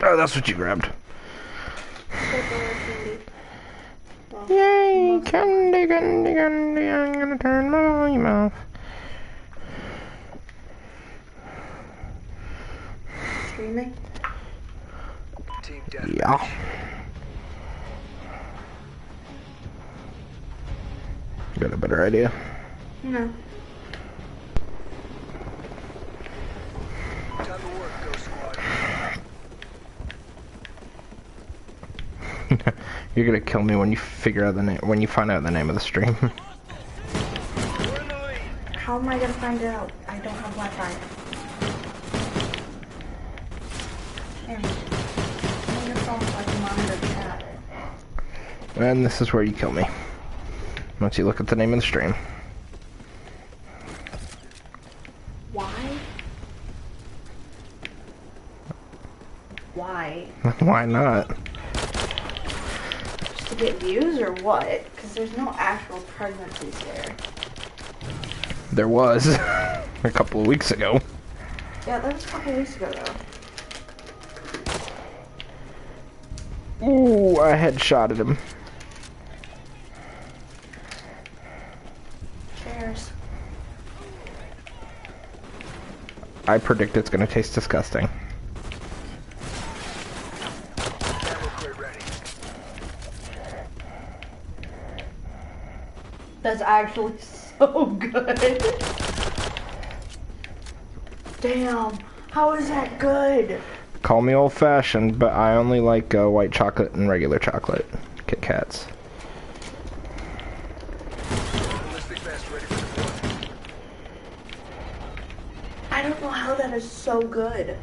Oh, that's what you grabbed. Yay, candy, candy, candy, I'm gonna turn my volume off. Streaming? Yeah. Got a better idea? No. Time to work, Ghost Squad. You're gonna kill me when you figure out the name, when you find out the name of the stream. How am I gonna find out? I don't have Wi-Fi. Damn. I'm your phone so I can monitor chat. And this is where you kill me. Once you look at the name of the stream. Why? Why? Why not? Just to get views or what? Because there's no actual pregnancies there. There was. A couple of weeks ago. Yeah, that was a couple weeks ago though. Ooh, I headshotted him. Cheers. I predict it's gonna taste disgusting. That's actually so good. Damn, how is that good? Call me old-fashioned, but I only like white chocolate and regular chocolate. Kit Kats. I don't know how that is so good.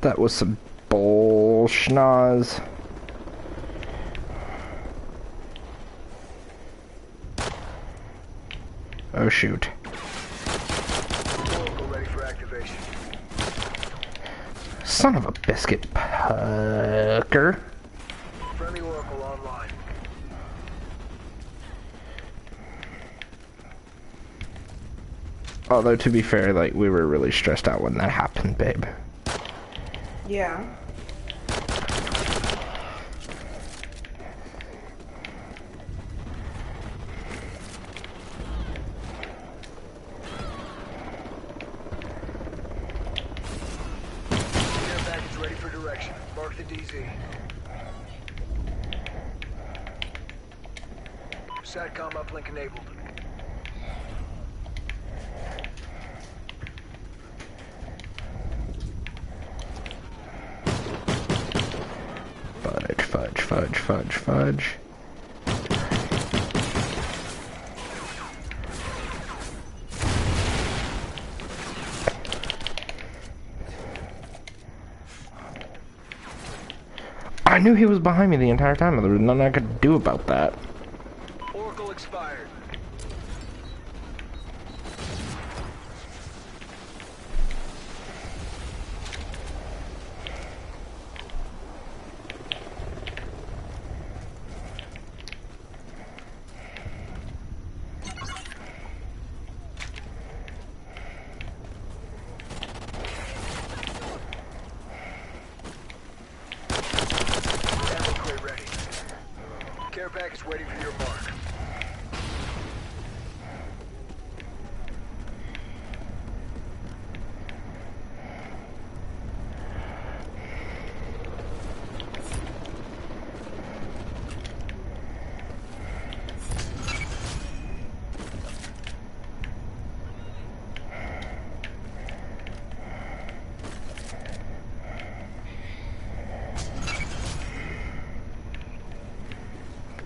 That was some bullschnoz. Oh shoot. Ready for activation. Son of a biscuit pucker. Friendly Oracle online. Although to be fair, like, we were really stressed out when that happened, babe. Yeah. Care package ready for direction. Mark the DZ. SATCOM uplink enabled. Fudge, fudge, fudge, fudge. I knew he was behind me the entire time. There was nothing I could do about that. Oracle expired. Care package waiting for your mark.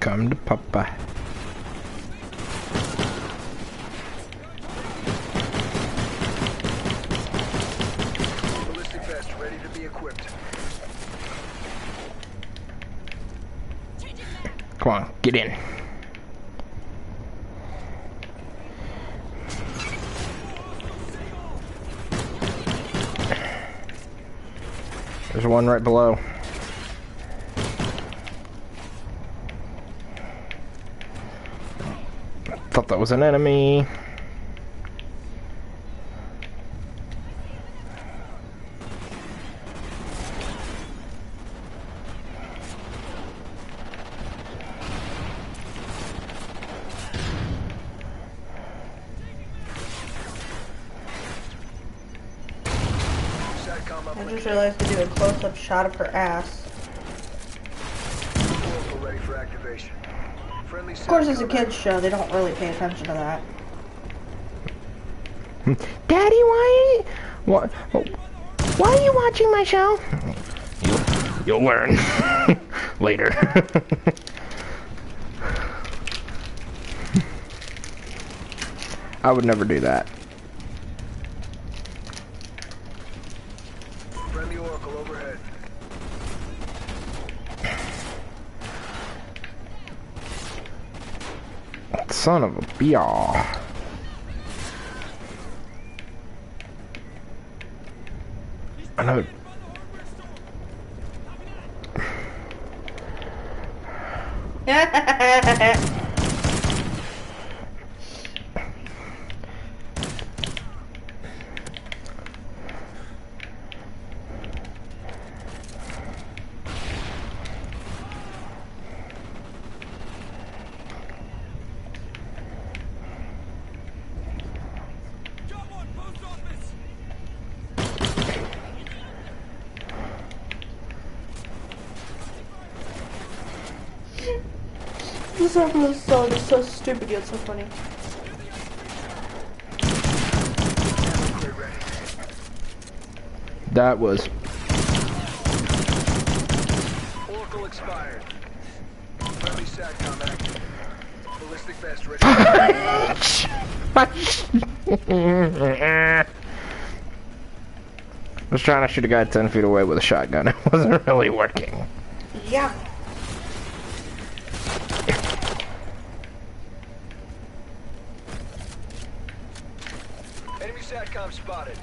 Come to Papa. Come on, get in. There's one right below. Thought that was an enemy. SATCOM I uplink. just realized to do a close-up shot of her ass. Oracle ready for activation. Friendly Of course, it's a SATCOM kids show. They don't really pay attention to that. Daddy, why are you watching my show? You'll learn later. I would never do that. Friendly Oracle overhead. Son of a biatch. Another. This episode song is so stupid yet so funny. Ammo ready. That was. Oracle expired. Friendly SATCOM active. Ballistic vest ready. I was trying to shoot a guy 10 feet away with a shotgun. It wasn't really working. Yeah. Enemy SATCOM spotted.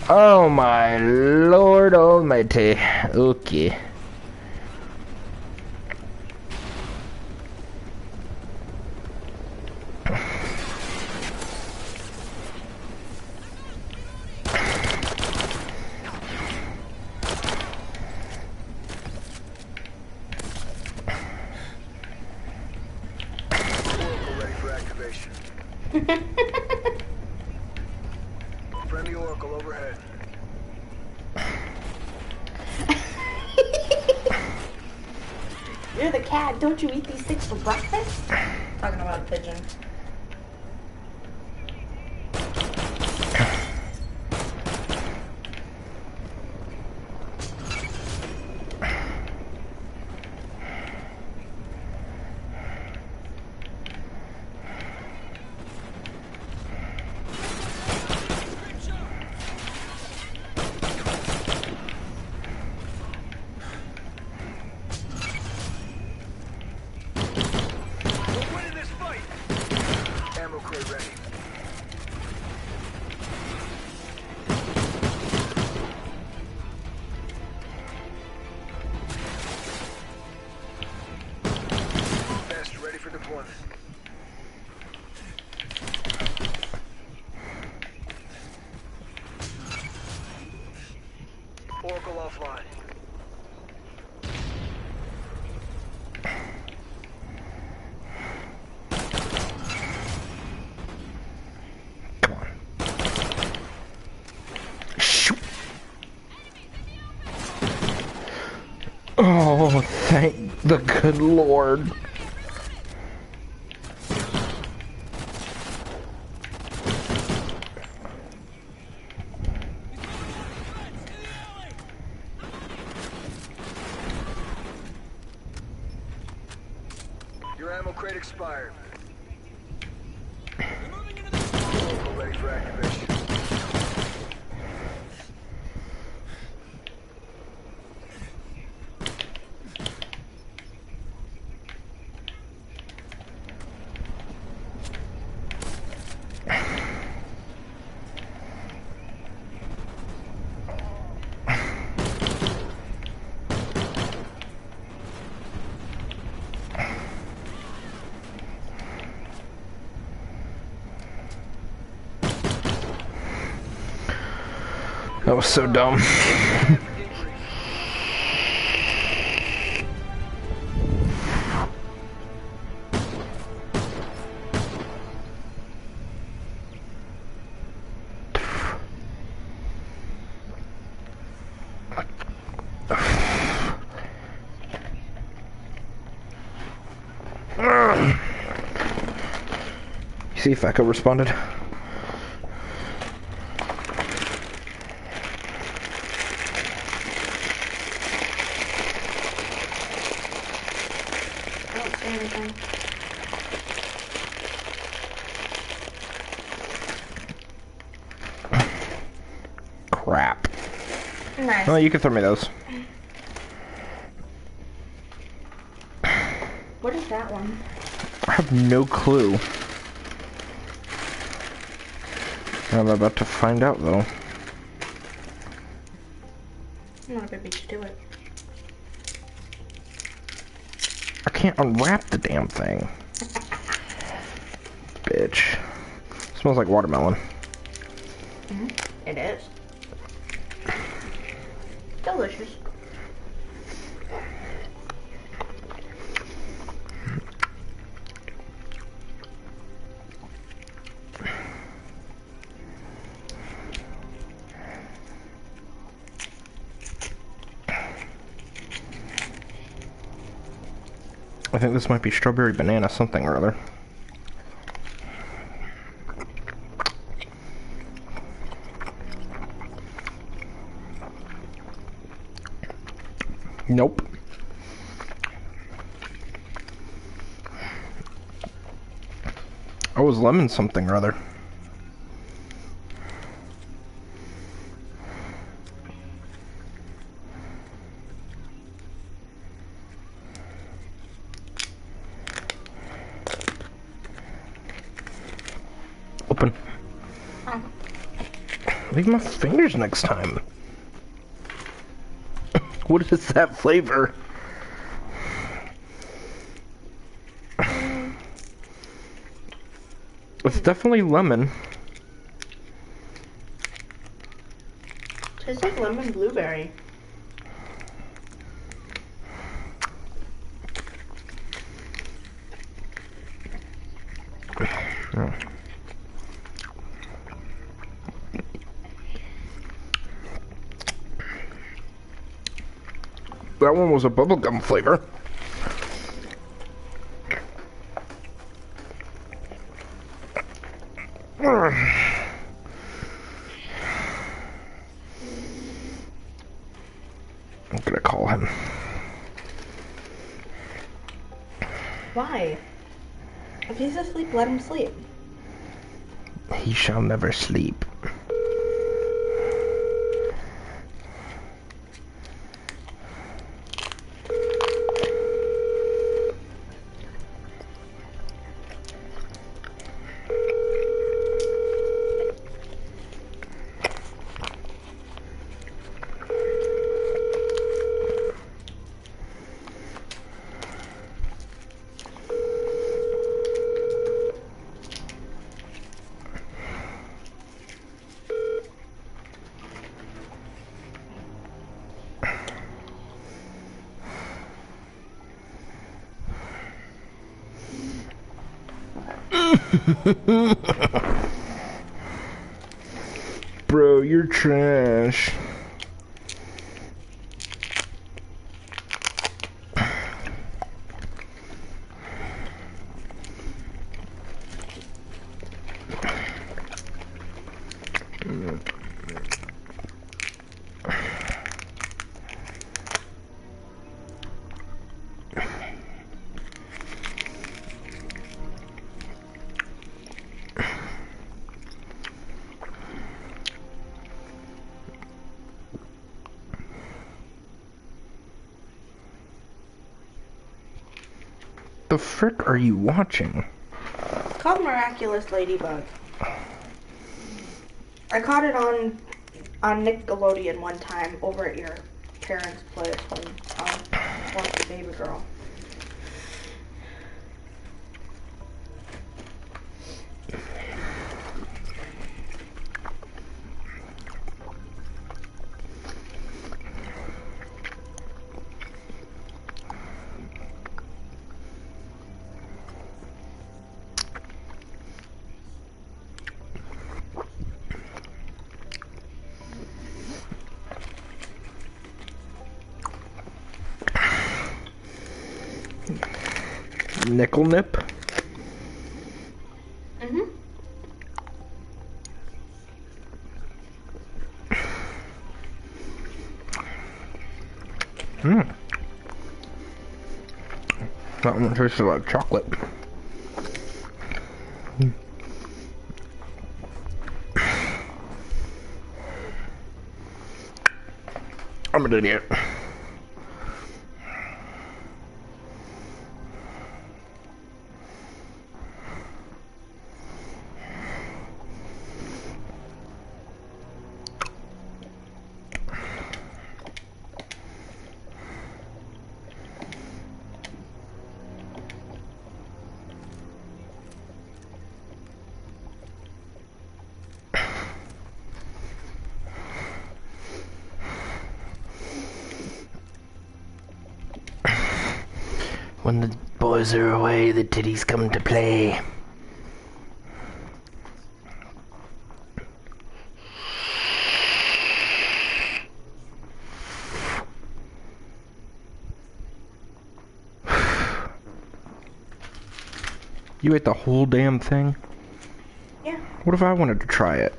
Oh my lord almighty. Okay. Oracle ready for activation. Friendly Oracle overhead. You're the cat. Don't you eat these things for breakfast? Talking about a pigeon. We're winning this fight. Ammo crate ready. Vest ready for deployment. Oracle offline. Come on. Shoot. Oh, thank the good Lord. Your ammo crate expired. Oracle ready for activation. That was so dumb. You see if Echo responded? I don't see anything. Crap. Nice. Oh, you can throw me those. What is that one? I have no clue. I'm about to find out though. I'm not gonna beat you to it. I can't unwrap the damn thing. Bitch. Smells like watermelon. It is. Delicious. I think this might be strawberry banana something or other. Nope. Oh, it was lemon something or other. Open. Oh. Leave my fingers next time. What is that flavor? It's definitely lemon. Tastes like lemon blueberry. Oh. That one was a bubblegum flavor. I'm gonna call him. Why? If he's asleep, let him sleep. He shall never sleep. Bro, you're trash. The frick are you watching? It's called Miraculous Ladybug. I caught it on Nickelodeon one time over at your parents' place when I was watching Baby Girl. Nickel nip. Mhm. Hmm. That one tastes like chocolate. I'm an idiot. When the boys are away, the titties come to play. You ate the whole damn thing? Yeah. What if I wanted to try it?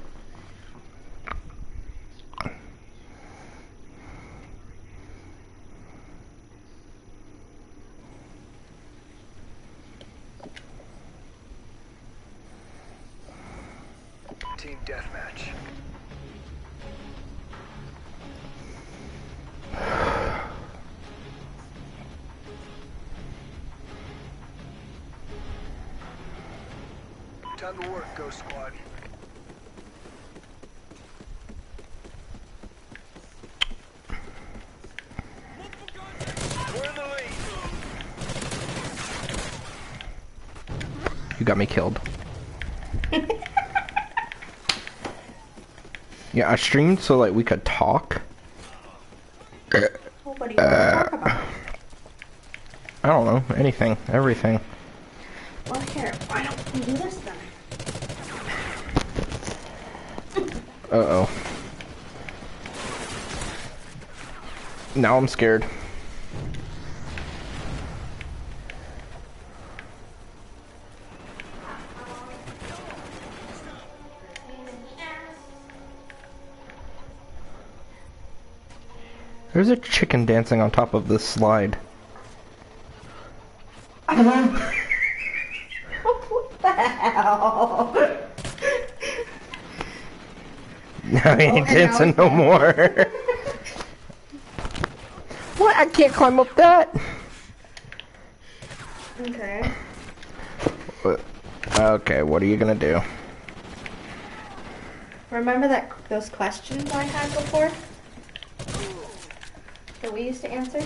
Team deathmatch. Time to work, Ghost Squad. We're in the lead. You got me killed. Yeah, I streamed so like we could talk. Well, what do you want to talk about? I don't know, anything, everything. Well, here, why don't we do this then? Uh-oh. Now I'm scared. There's a chicken dancing on top of this slide. What the hell? Now he ain't dancing no more. What? I can't climb up that. Okay. Okay, what are you gonna do? Remember those questions I had before? That we used to answer?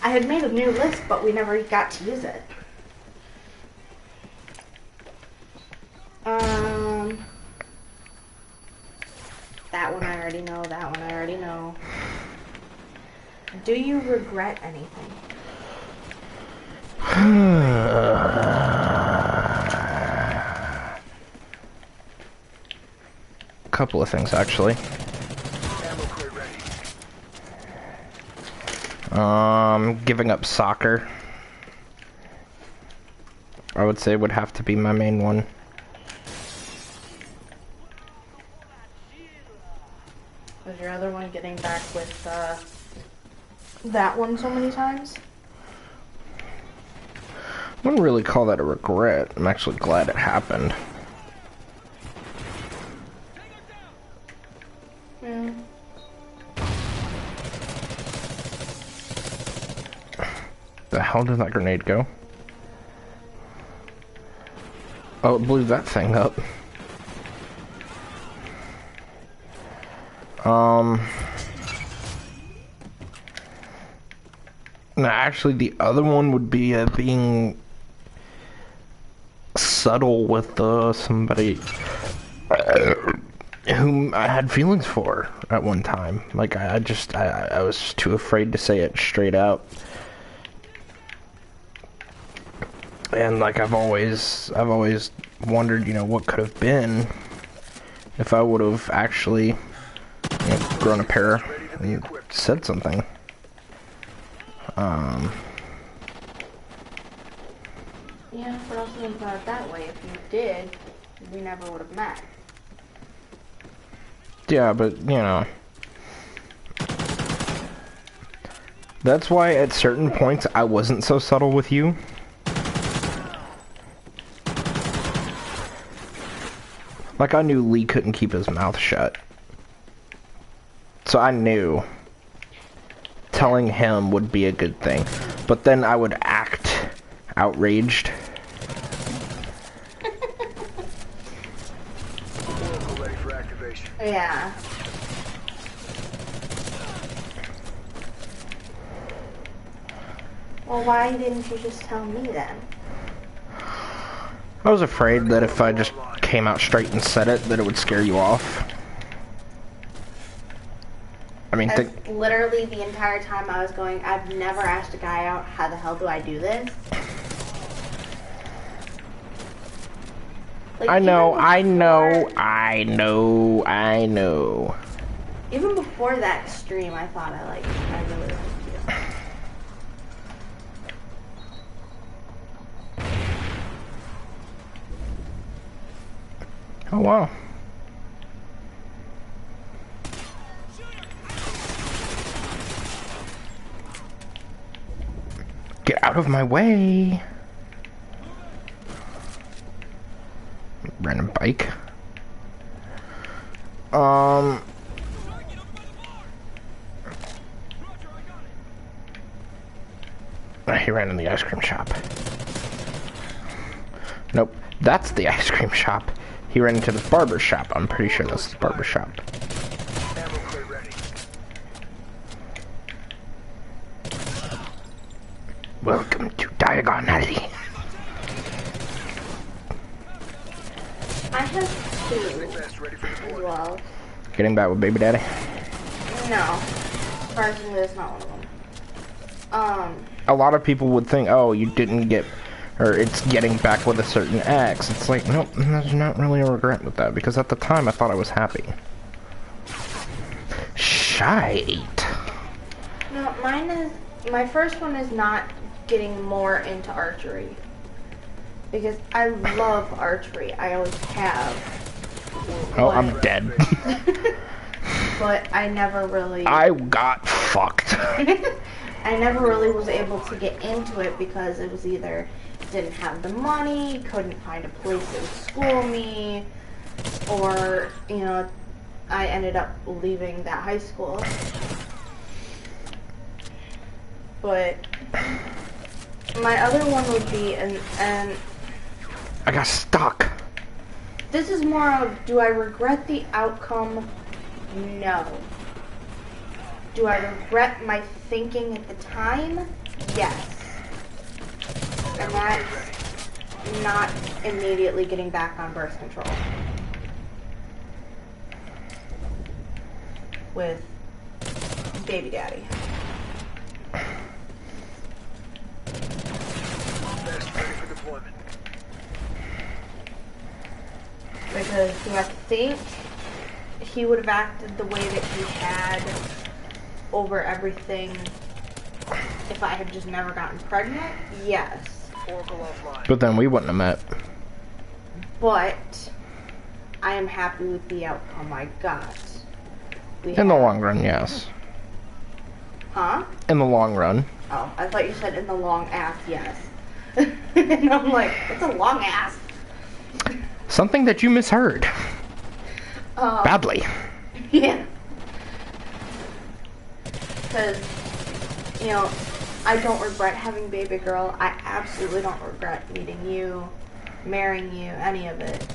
I had made a new list, but we never got to use it. That one I already know, that one I already know. Do you regret anything? Couple of things, actually. Ammo crate ready. Giving up soccer. I would say would have to be my main one. Was your other one getting back with that one so many times? I wouldn't really call that a regret. I'm actually glad it happened. Yeah. The hell did that grenade go? Oh, it blew that thing up. No, actually, the other one would be being subtle with somebody whom I had feelings for at one time. Like, I was just too afraid to say it straight out. And like, I've always wondered, you know, what could have been if I would have actually, you know, grown a pair and said something. Yeah, but also think about it that way. If you did, we never would have met. Yeah, but, you know. That's why at certain points I wasn't so subtle with you. Like, I knew Lee couldn't keep his mouth shut. So I knew telling him would be a good thing. But then I would act outraged. Oracle ready for activation. Yeah. Well, why didn't you just tell me then? I was afraid that if I just came out straight and said it, that it would scare you off. I mean, That's literally the entire time I was going, I've never asked a guy out, how the hell do I do this? Like, I know. Even before that stream, I thought I really liked you. Oh, wow. Get out of my way. Random bike. He ran in the ice cream shop. Nope, that's the ice cream shop. He ran into the barber shop. I'm pretty sure that's the barber shop. Ammo crate ready. Welcome to Diagon Alley. I have two Vest ready for as deployment. well. Getting back with baby daddy. No. Surprisingly, that's not one of them. A lot of people would think, oh, you didn't get, or it's getting back with a certain ex. It's like, nope, there's not really a regret with that, because at the time I thought I was happy. Shite. No, my first one is not getting more into archery. Because I love archery. I always have. Oh, I'm dead. But I never really... I got fucked. I never really was able to get into it because it was either didn't have the money, couldn't find a place that would school me, or, you know, I ended up leaving that high school. But my other one would be, and I got stuck. this is more of, do I regret the outcome? No. Do I regret my thinking at the time? Yes. And that's not immediately getting back on birth control. With baby daddy. Vest ready for deployment. Because do I think he would have acted the way that he had over everything if I had just never gotten pregnant? Yes. Oracle offline. But then we wouldn't have met. But I am happy with the outcome I got. In the long run, yes. Huh? In the long run. Oh, I thought you said in the long ass, yes. And I'm like, what's a long ass? Something that you misheard. Badly. Yeah. Because, you know, I don't regret having baby girl. I absolutely don't regret meeting you, marrying you, any of it.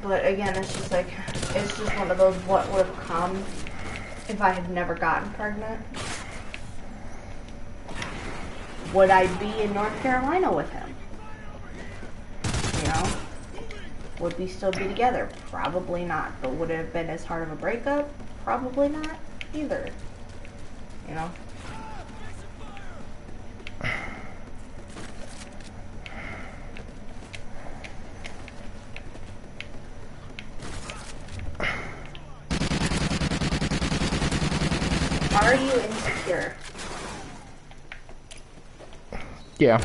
But again, it's just like, it's just one of those what would have come if I had never gotten pregnant. Would I be in North Carolina with him? You know? Would we still be together? Probably not. But would it have been as hard of a breakup? Probably not either. You know? Are you insecure? Yeah.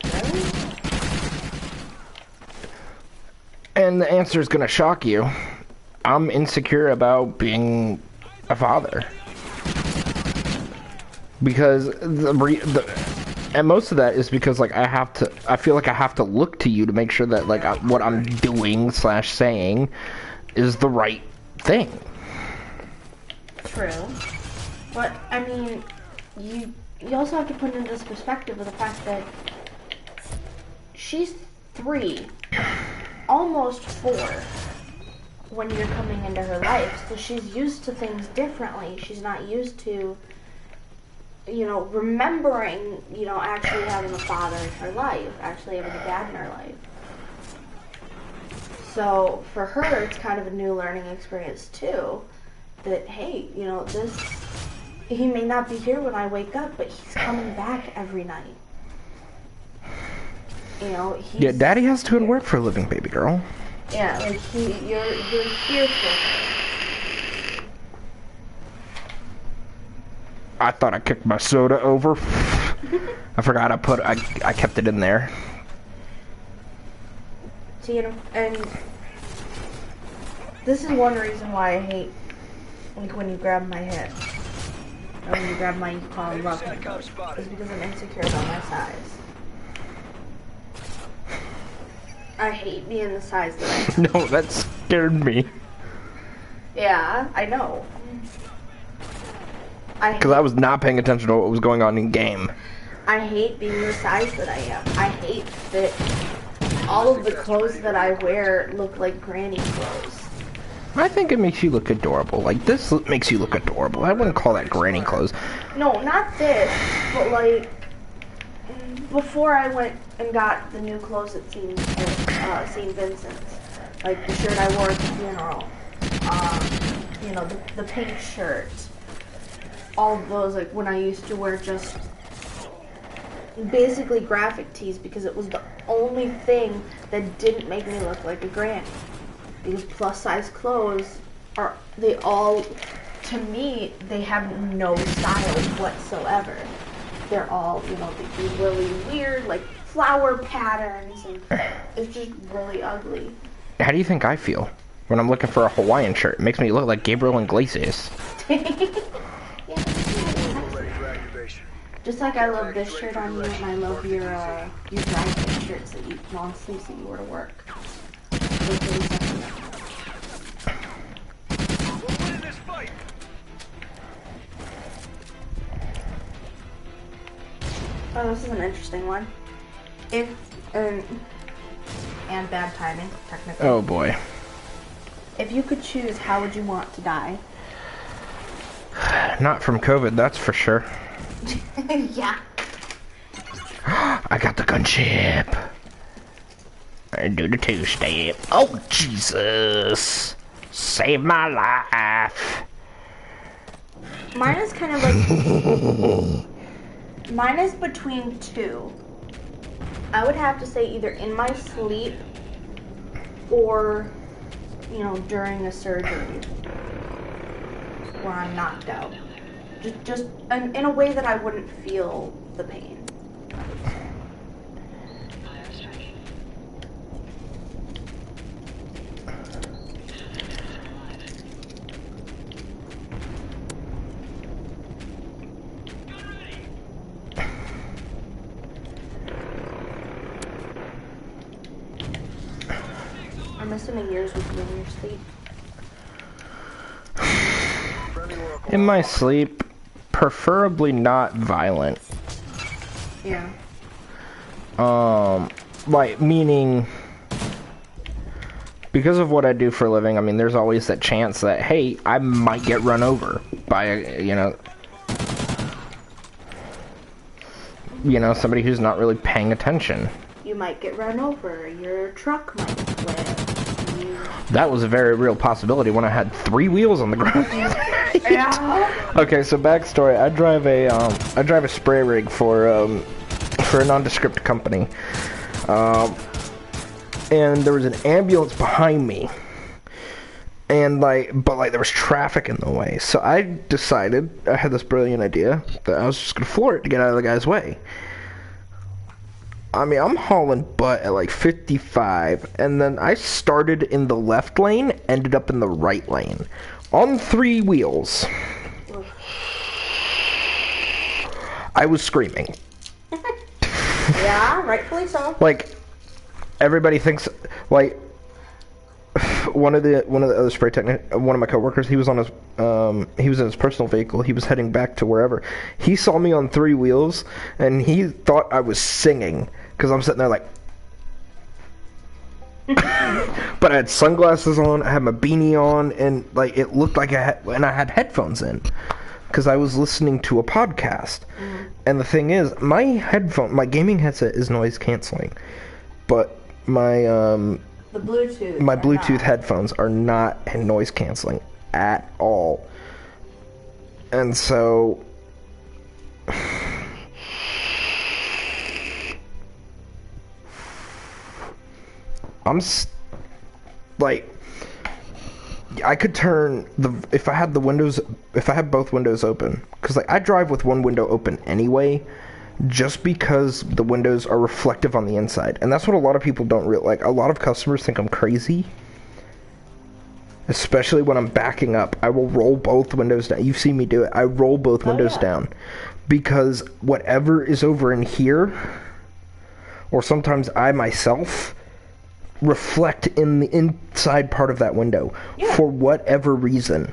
Really? And the answer is gonna shock you. I'm insecure about being a father. Because and most of that is because like I feel like I have to look to you to make sure that like what I'm doing / saying is the right thing. True. But I mean, you also have to put into this perspective of the fact that she's 3, almost 4 when you're coming into her life. So she's used to things differently. She's not used to, you know, remembering, you know, actually having a father in her life, actually having a dad in her life. So for her, it's kind of a new learning experience too. That, hey, you know, he may not be here when I wake up, but he's coming back every night. You know, Yeah, Daddy has to go to work for a living, baby girl. Yeah, like you're here for him. I thought I kicked my soda over. I forgot I kept it in there. See, and this is one reason why I hate, like, when you grab my hip. Or when you grab my call and love him. Is because I'm insecure about my size. I hate being the size that I am. No, that scared me. Yeah, I know. Because I was not paying attention to what was going on in game. I hate being the size that I am. I hate that all of the clothes that I wear look like granny clothes. I think it makes you look adorable. Like, this makes you look adorable. I wouldn't call that granny clothes. No, not this, but like, before I went and got the new clothes at St. Vincent's, like the shirt I wore at the funeral, you know, the pink shirt, all of those, like when I used to wear just basically graphic tees because it was the only thing that didn't make me look like a granny. Because plus size clothes they all, to me, they have no style whatsoever. They're all, you know, these really weird, like, flower patterns, and it's just really ugly. How do you think I feel when I'm looking for a Hawaiian shirt? It makes me look like Gabriel Iglesias. Yeah, just like I love this shirt on you, and I love your dry fit shirts that you, long sleeves that you wear to work. They're really sexy. We'll win this fight. Oh, this is an interesting one. If, and bad timing, technically. Oh boy. If you could choose, how would you want to die? Not from COVID, that's for sure. Yeah. I got the gunship. I do the 2-step. Oh, Jesus. Save my life. Mine is kind of like... Mine is between two. I would have to say either in my sleep or, you know, during a surgery where I'm knocked out. Just in a way that I wouldn't feel the pain. I'm missing a year's with you in your sleep. In my sleep, preferably not violent. Yeah. Like, meaning, because of what I do for a living, I mean, there's always that chance that, hey, I might get run over by, you know, somebody who's not really paying attention. You might get run over. Your truck might flip. That was a very real possibility when I had 3 wheels on the ground. Yeah. Okay, so backstory: I drive a spray rig for a nondescript company, and there was an ambulance behind me, And but there was traffic in the way. So I decided, I had this brilliant idea that I was just gonna floor it to get out of the guy's way. I mean, I'm hauling butt at like 55, and then I started in the left lane, ended up in the right lane. On 3 wheels. I was screaming. Yeah, rightfully so. Like, everybody thinks, like, one of the other spray technicians, one of my coworkers, he was on his he was in his personal vehicle. He was heading back to wherever. He saw me on 3 wheels, and he thought I was singing because I'm sitting there like. But I had sunglasses on, I had my beanie on, and like it looked like I had headphones in because I was listening to a podcast. And the thing is, my gaming headset is noise canceling, but my The Bluetooth. my Bluetooth headphones are not noise canceling at all. And so like, I could turn if I had both windows open, because like I drive with one window open anyway, just because the windows are reflective on the inside, and that's what a lot of people don't like. A lot of customers think I'm crazy, especially when I'm backing up. I will roll both windows down. You've seen me do it. I roll both windows down, because whatever is over in here, or sometimes I myself reflect in the inside part of that window for whatever reason.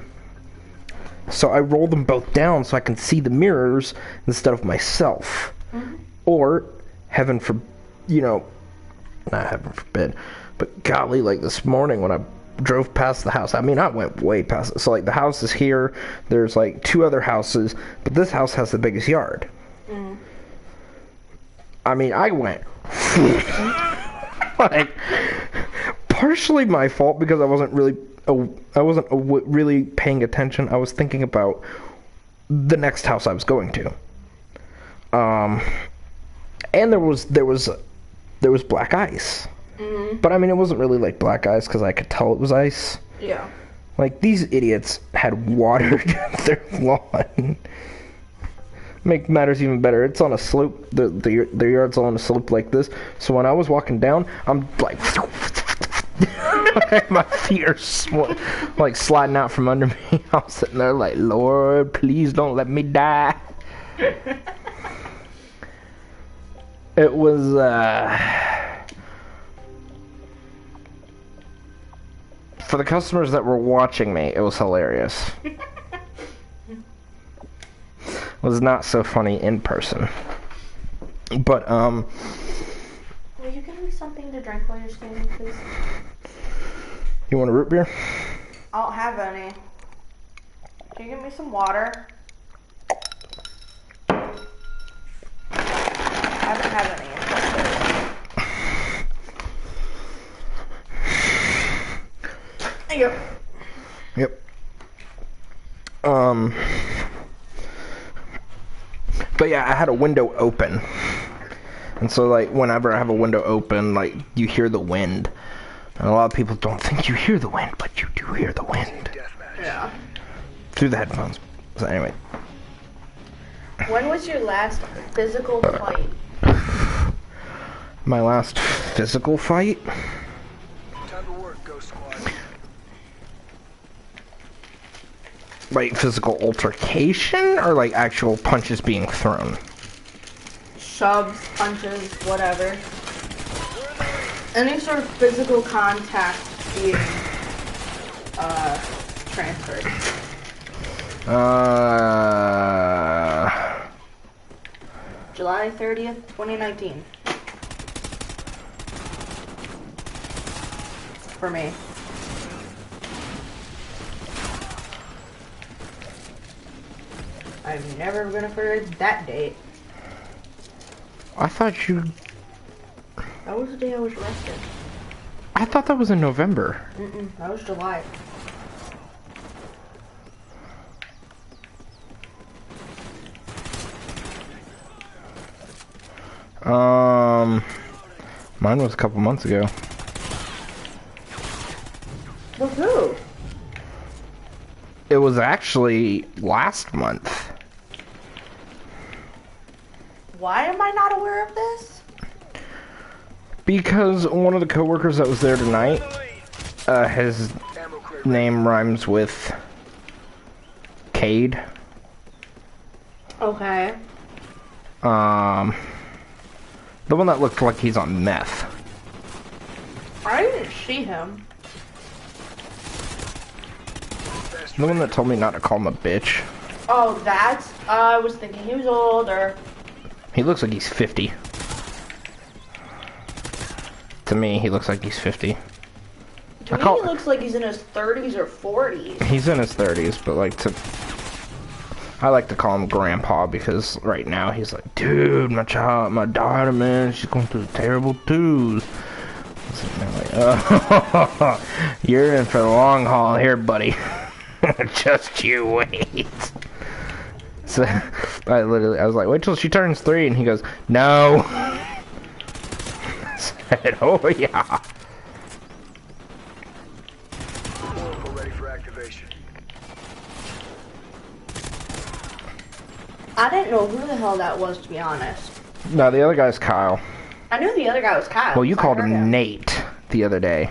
So I roll them both down so I can see the mirrors instead of myself. Or heaven for, not heaven forbid, but golly, like this morning when I drove past the house, I mean, I went way past it. So like the house is here, there's like 2 other houses, but this house has the biggest yard. I mean, I went like, partially my fault because I wasn't really really paying attention. I was thinking about the next house I was going to. And there was black ice. But I mean, it wasn't really like black ice because I could tell it was ice. Yeah. Like, these idiots had watered their lawn. Make matters even better, it's on a slope. The yard's on a slope like this. So when I was walking down, I'm like, my feet are like sliding out from under me. I was sitting there like, Lord, please don't let me die. It was for the customers that were watching me, it was hilarious. It was not so funny in person. But Will you give me something to drink while you're standing, please? You want a root beer? I don't have any. Can you give me some water? I haven't had any. There you go. Yep. But yeah, I had a window open. And so like whenever I have a window open, like you hear the wind. And a lot of people don't think you hear the wind, but you do hear the wind. Yeah. Through the headphones. So anyway. When was your last physical fight? My last physical fight? Time to work, Ghost Squad. Like physical altercation or like actual punches being thrown? Shoves, punches, whatever. Any sort of physical contact being transferred. July 30th, 2019. For me. I'm never gonna forget that date. I thought you... That was the day I was arrested. I thought that was in November. That was July. Mine was a couple months ago. With who? was actually last month. Why am I not aware of this? Because one of the coworkers that was there tonight, his name rhymes with Cade. Okay. The one that looked like he's on meth. I didn't see him. The one that told me not to call him a bitch. Oh, that's... I was thinking he was older. He looks like he's 50. To me, he looks like he's 50. To me, he looks like he's in his 30s or 40s. He's in his 30s, but like I like to call him Grandpa because right now he's like, dude, my daughter, man, she's going through terrible twos. Like, oh, you're in for the long haul here, buddy. Just you wait. So I was like, wait till she turns 3, and he goes, no. I said, oh yeah. Oracle ready for activation. I didn't know who the hell that was, to be honest. No, the other guy's Kyle. I knew the other guy was Kyle. Well, you so called him Nate the other day.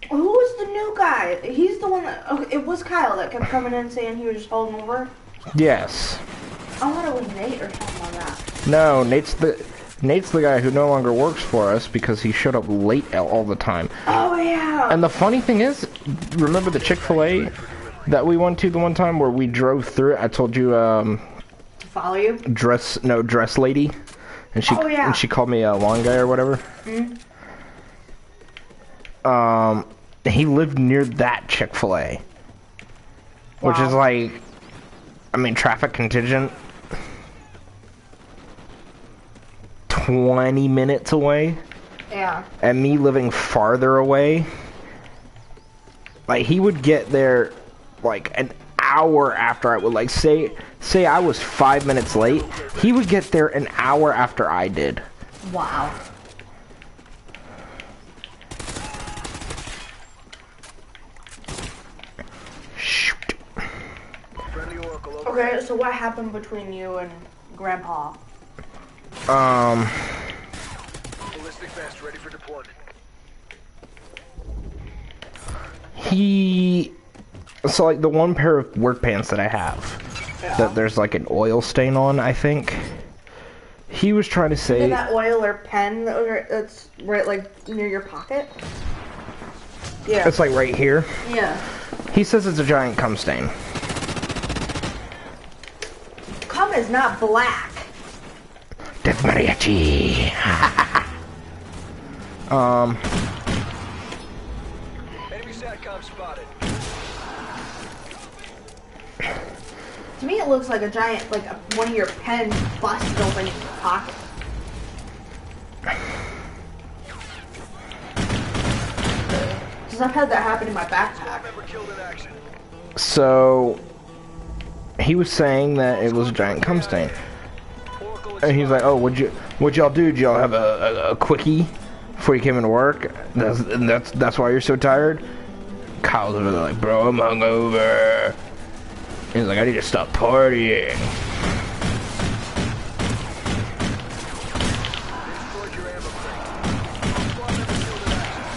Who was the new guy? He's the one that... Okay, it was Kyle that kept coming in saying he was just holding over. Yes. I thought it was Nate or something like that. No, Nate's the guy who no longer works for us because he showed up late all the time. Oh, yeah. And the funny thing is, remember the Chick-fil-A that we went to the one time where we drove through it? I told you, To follow you? dress lady. And she, Oh, yeah. and she called me a lawn guy or whatever. Mm-hmm. He lived near that Chick-fil-A. Which is like, I mean, traffic contingent. 20 minutes away. Yeah. And me living farther away. Like, he would get there, like, an hour after I would, like, say I was 5 minutes late. He would get there an hour after I did. Wow. Shoot. Friendly Oracle over. Okay, so what happened between you and Grandpa? Ballistic vest ready for deployment. So, like, the one pair of work pants that I have, that there's, like, an oil stain on, I think. He was trying to say... Did that oil or pen that's right, like, near your pocket? Yeah. It's, like, right here. Yeah. He says it's a giant cum stain. Cum is not black. Death Mariachi. Enemy SATCOM spotted. To me, it looks like a giant, like, one of your pens busted open in your pocket. Because I've had that happen in my backpack. Member killed in action. So, he was saying that it was a giant cum stain. Oracle is And he's like, oh, what'd y'all do? Did y'all have a quickie before you came into work? That's why you're so tired? Kyle's over there like, bro, I'm hungover. He's like, I need to stop partying. destroyed your ammo crate. Squad member killed in action.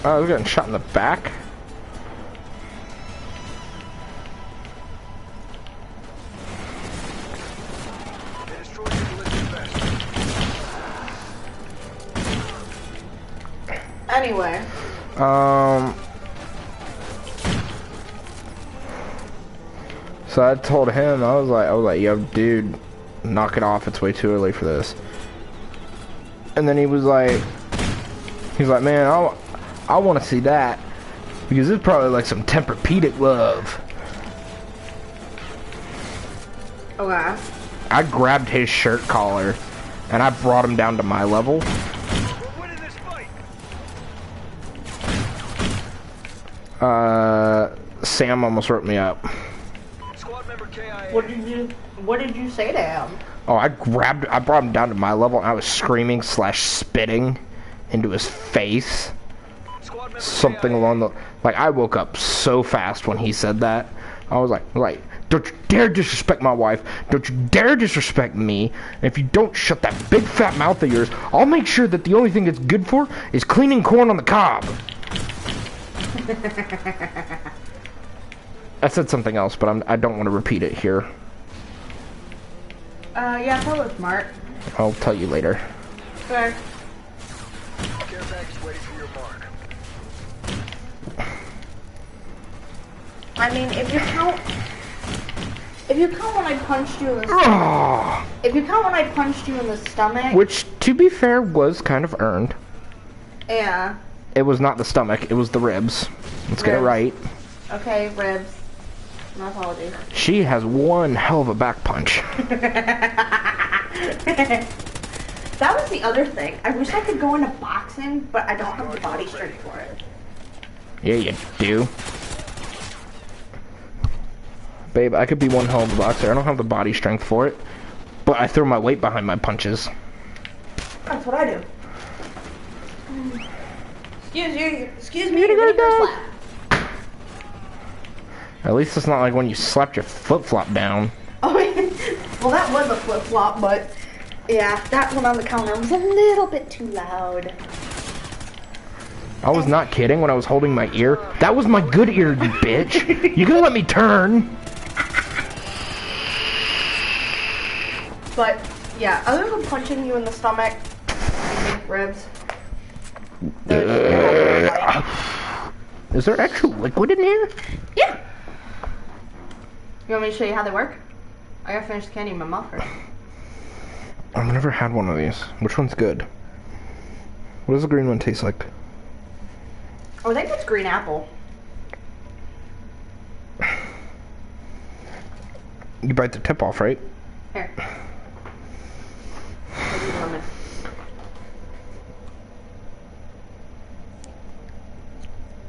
Oh, we're getting shot in the back. They destroyed your ballistic vest. Anyway. So I told him, I was like, yo, dude, knock it off. It's way too early for this. And then he's like, man, I want to see that because it's probably like some Tempur-Pedic love. Okay. I grabbed his shirt collar and I brought him down to my level. We're winning this fight. Sam almost wrote me up. Squad member KIA. What did you say to him? Oh, I brought him down to my level and I was screaming / spitting into his face. Squad member Something KIA. along the... Like, I woke up so fast when he said that. I was like, don't you dare disrespect my wife. Don't you dare disrespect me. And if you don't shut that big fat mouth of yours, I'll make sure that the only thing it's good for is cleaning corn on the cob. I said something else, but I don't want to repeat it here. Yeah, that was smart. I'll tell you later. Fair. Care package ready for your mark. I mean, if you count when I punched you in the if you count when I punched you in the stomach, Which, to be fair, was kind of earned. yeah. It was not the stomach, it was the ribs. Let's get it Ribs. right. Okay, ribs. My apologies. She has one hell of a back punch. That was the other thing. I wish I could go into boxing, but I don't have the body strength for it. Yeah, you do. Babe, I could be one hell of a boxer. I don't have the body strength for it. But I throw my weight behind my punches. That's what I do. Excuse me, you're getting your slap. At least it's not like when you slapped your flip-flop down. Oh, well, that was a flip-flop, but yeah, that one on the counter was a little bit too loud. I was not kidding when I was holding my ear. That was my good ear, you bitch. You gonna let me turn? But yeah, other than punching you in the stomach and big ribs, Is there actual liquid in here? yeah. You want me to show you how they work? I gotta finish the candy in my mouth first. I've never had one of these. Which one's good? What does the green one taste like? Oh, I think it's green apple. You bite the tip off, right? Here. I'll do lemon.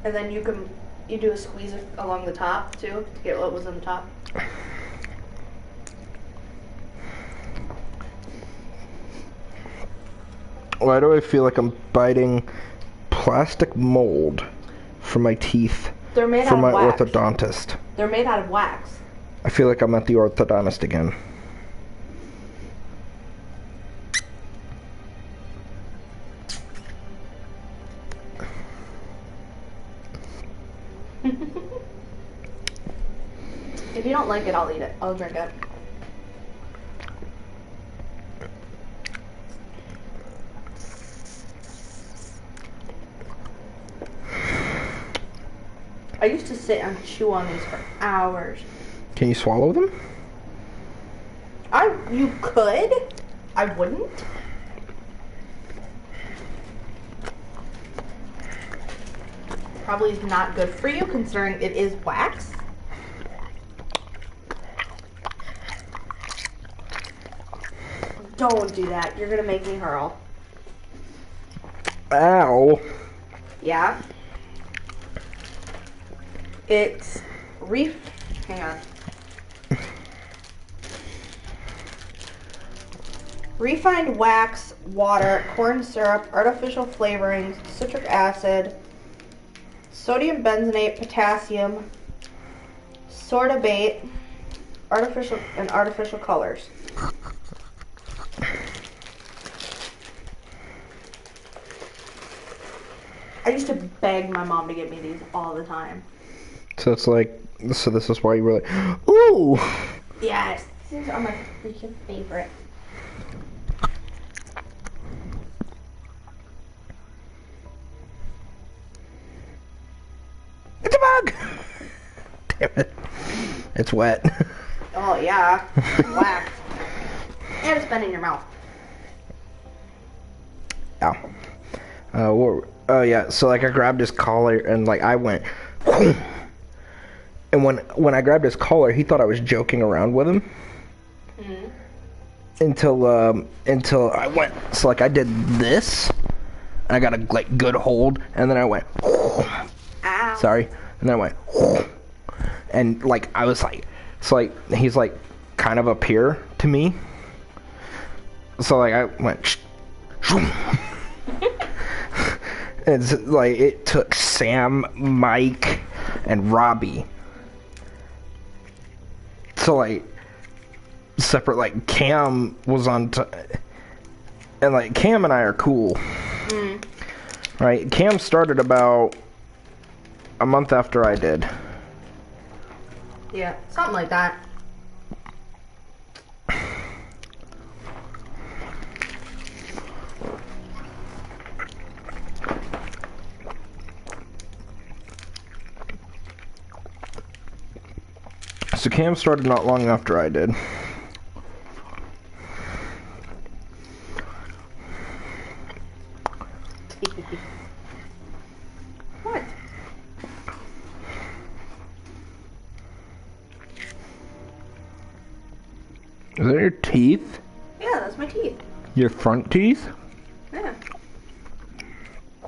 And then you do a squeeze along the top too to get what was on the top. Why do I feel like I'm biting plastic mold for my teeth They're made from out my of wax. orthodontist? They're made out of wax. I feel like I'm at the orthodontist again. If you don't like it, I'll eat it. I'll drink it. I used to sit and chew on these for hours. Can you swallow them? You could. I wouldn't. Probably is not good for you considering it is wax. Don't do that. You're gonna make me hurl. Ow. Yeah. It's hang on. Refined wax, water, corn syrup, artificial flavorings, citric acid, sodium benzoate, potassium, sorbate, artificial colors. I used to beg my mom to get me these all the time. So it's like, so this is why you were like, ooh. Yes, these are my freaking favorite. It's a bug. Damn it. It's wet. Oh yeah, wax. And it's been in your mouth. Ow. Oh yeah, so like I grabbed his collar and like I went and when I grabbed his collar, he thought I was joking around with him. Mm-hmm. Until I went, so like I did this and I got a like good hold and then I went Ow. sorry, and then I went and like I was like, so like he's like kind of up here to me, so like I went It's like it took Sam, Mike, and Robbie to like separate. Like Cam was on, and like Cam and I are cool, right? Cam started about a month after I did. Yeah, something like that. So Cam started not long after I did. What? Is that your teeth? Yeah, that's my teeth. Your front teeth? Yeah.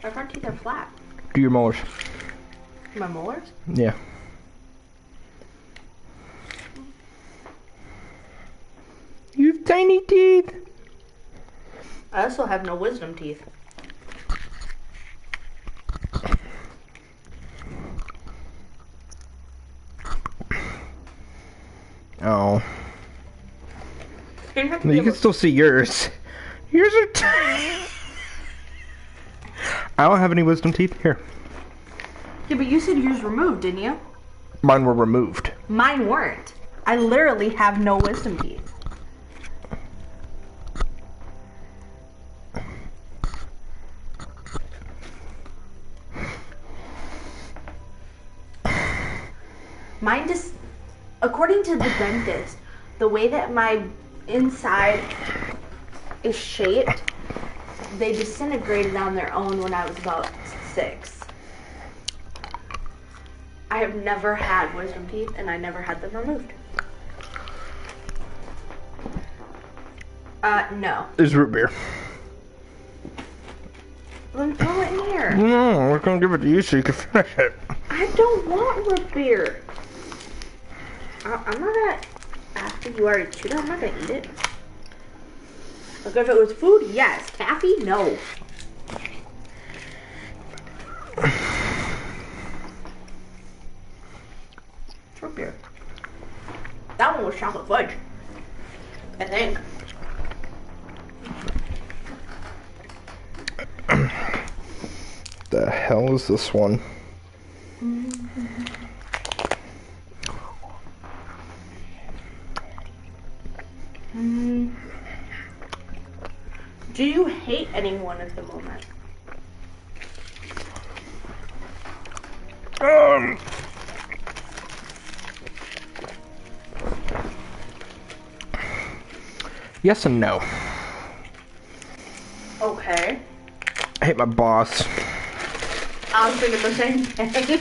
My front teeth are flat. Do your molars? My molars? Yeah. You have tiny teeth. I also have no wisdom teeth. Oh. You You can still see yours. Yours are tiny. I don't have any wisdom teeth. Here. Yeah, but you said yours removed, didn't you? Mine were removed. Mine weren't. I literally have no wisdom teeth. Mine just, according to the dentist, the way that my inside is shaped, they disintegrated on their own when I was about 6. I have never had wisdom teeth, and I never had them removed. No. There's root beer. Then throw it in here. No, we're gonna give it to you so you can finish it. I don't want root beer. I'm not gonna, after you already chewed it, I'm not gonna eat it. Like if it was food, yes. Taffy, no. Root beer. That one was chocolate fudge, I think. The hell is this one? Do you hate anyone at the moment? Yes and no. Okay. I hate my boss, I was thinking the same thing.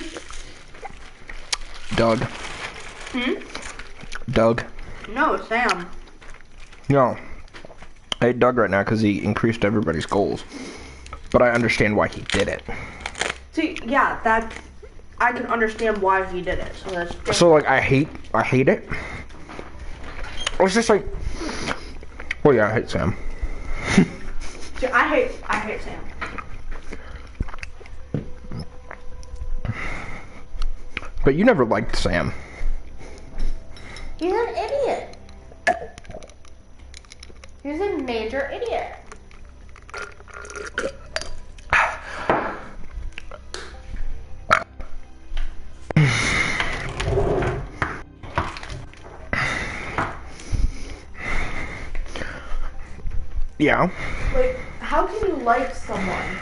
Doug. Doug. No, Sam. No. I hate Doug right now because he increased everybody's goals. But I understand why he did it. See, yeah, that I can understand why he did it. So that's different. So like I hate it. It's just like, well, yeah, I hate Sam. See, I hate Sam. But you never liked Sam. He's an idiot. He's a major idiot. Yeah. Like, how can you like someone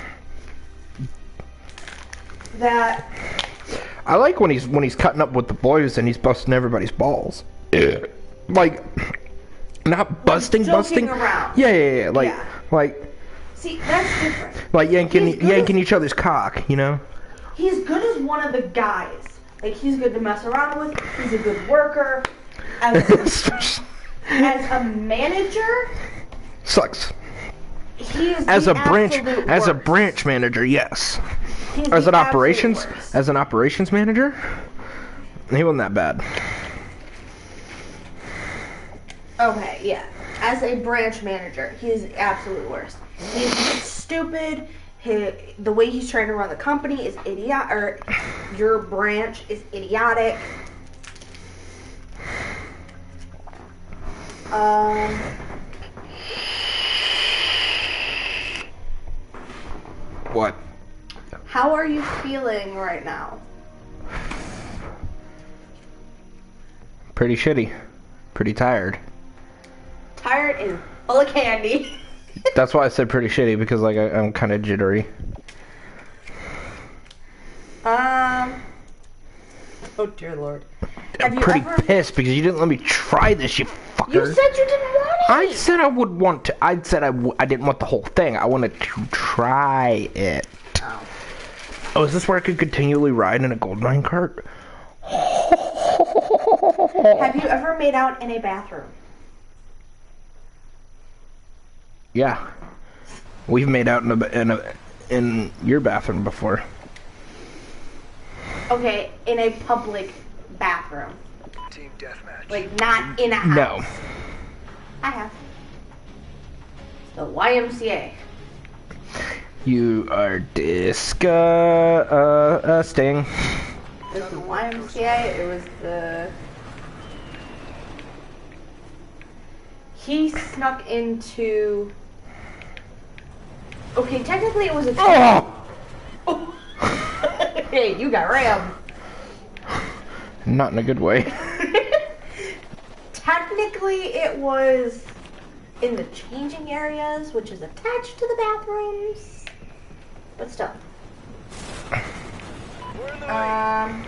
that? I like when he's cutting up with the boys and he's busting everybody's balls. Like, not busting. Around. Yeah. Like, Yeah. like, See, that's different. like yanking He's good yanking each other's cock, you know? He's good as one of the guys. Like, he's good to mess around with. He's a good worker. As a manager, Sucks. he's As the a branch, absolute as a worst. branch manager, yes. He's As the an absolute worst. operations manager, he wasn't that bad. Okay, yeah. As a branch manager, he's the absolute worst. He's stupid. the way he's trying to run the company is or your branch is idiotic. What? How are you feeling right now? Pretty shitty. Pretty tired. Tired and full of candy. That's why I said pretty shitty, because like I'm kind of jittery. Oh dear Lord. I'm pretty pissed because you didn't let me try this, you fucker. You said you didn't want it. I said I would want to. I said I didn't want the whole thing. I wanted to try it. Oh, is this where I could continually ride in a gold mine cart? Have you ever made out in a bathroom? Yeah, we've made out in your bathroom before. Okay, in a public bathroom. Team deathmatch. Like not in a house. No. I have. The YMCA. You are disgusting. It was the YMCA. It was the. He snuck into. Okay, technically it was a. Oh! Hey, you got rammed. Not in a good way. Technically it was in the changing areas, which is attached to the bathrooms. But still. We're in the lead.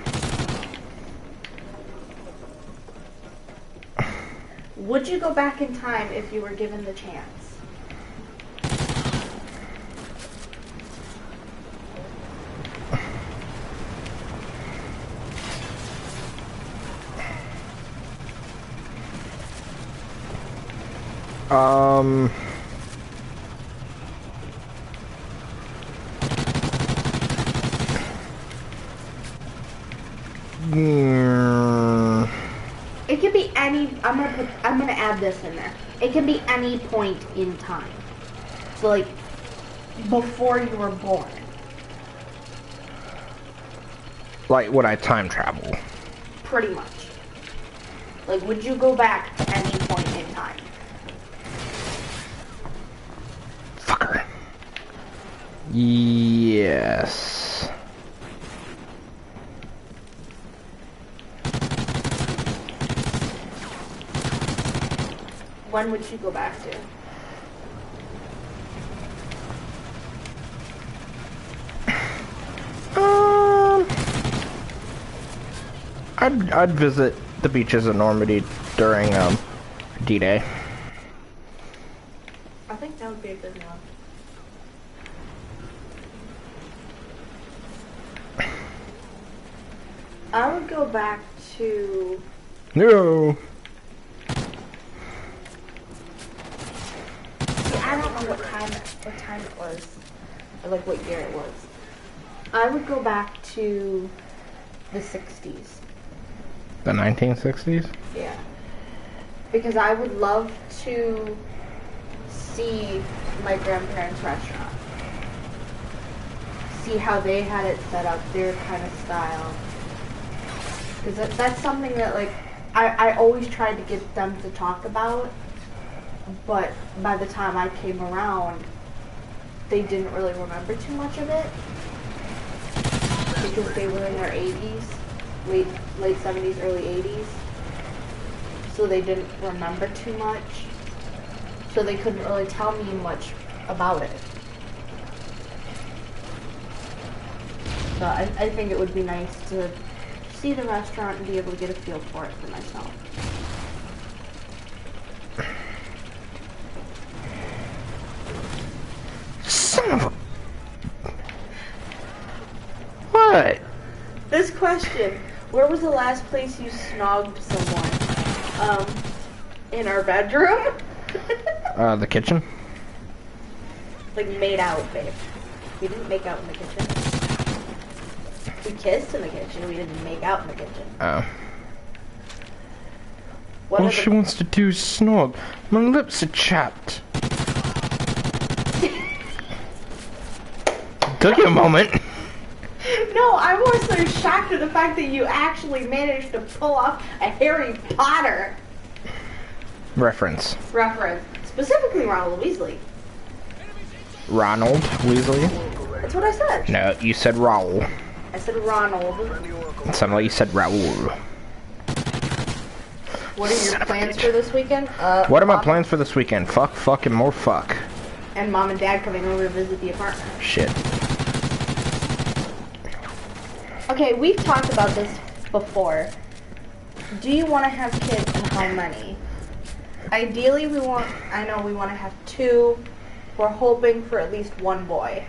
Would you go back in time if you were given the chance? It could be any. I'm gonna add this in there. It can be any point in time. So like before you were born. Like when I time travel. Pretty much. Like, would you go back to any point in time? Fucker. Yes. When would you go back to? I'd visit the beaches of Normandy during D-Day. I think that would be a good one. I would go back to. No. See, I don't know what time it was, or like what year it was. I would go back to the 60s. The 1960s? Yeah. Because I would love to see my grandparents' restaurant. See how they had it set up, their kind of style. Because that's something that, like, I always tried to get them to talk about, but by the time I came around, they didn't really remember too much of it. Because they were in their 80s. Late 70s, early 80s. So they didn't remember too much. So they couldn't really tell me much about it. So I think it would be nice to see the restaurant and be able to get a feel for it for myself. Son of a... What? This question, where was the last place you snogged someone? In our bedroom? The kitchen? Like made out, babe. We didn't make out in the kitchen. We kissed in the kitchen, we didn't make out in the kitchen. Oh. What All are she wants to do is snog. My lips are chapped. Took you a moment. No, I'm more so shocked at the fact that you actually managed to pull off a Harry Potter Reference. reference. Specifically Ronald Weasley. Ronald Weasley? That's what I said. No, you said Raoul. I said Ronald. It sounded like you said Raoul. What are your plans for this weekend? What are my plans for this weekend? Fuck, fuck, and more fuck. And mom and dad coming over to visit the apartment. Shit. Okay, we've talked about this before. Do you want to have kids and how many? Ideally, I know we want to have 2. We're hoping for at least 1 boy.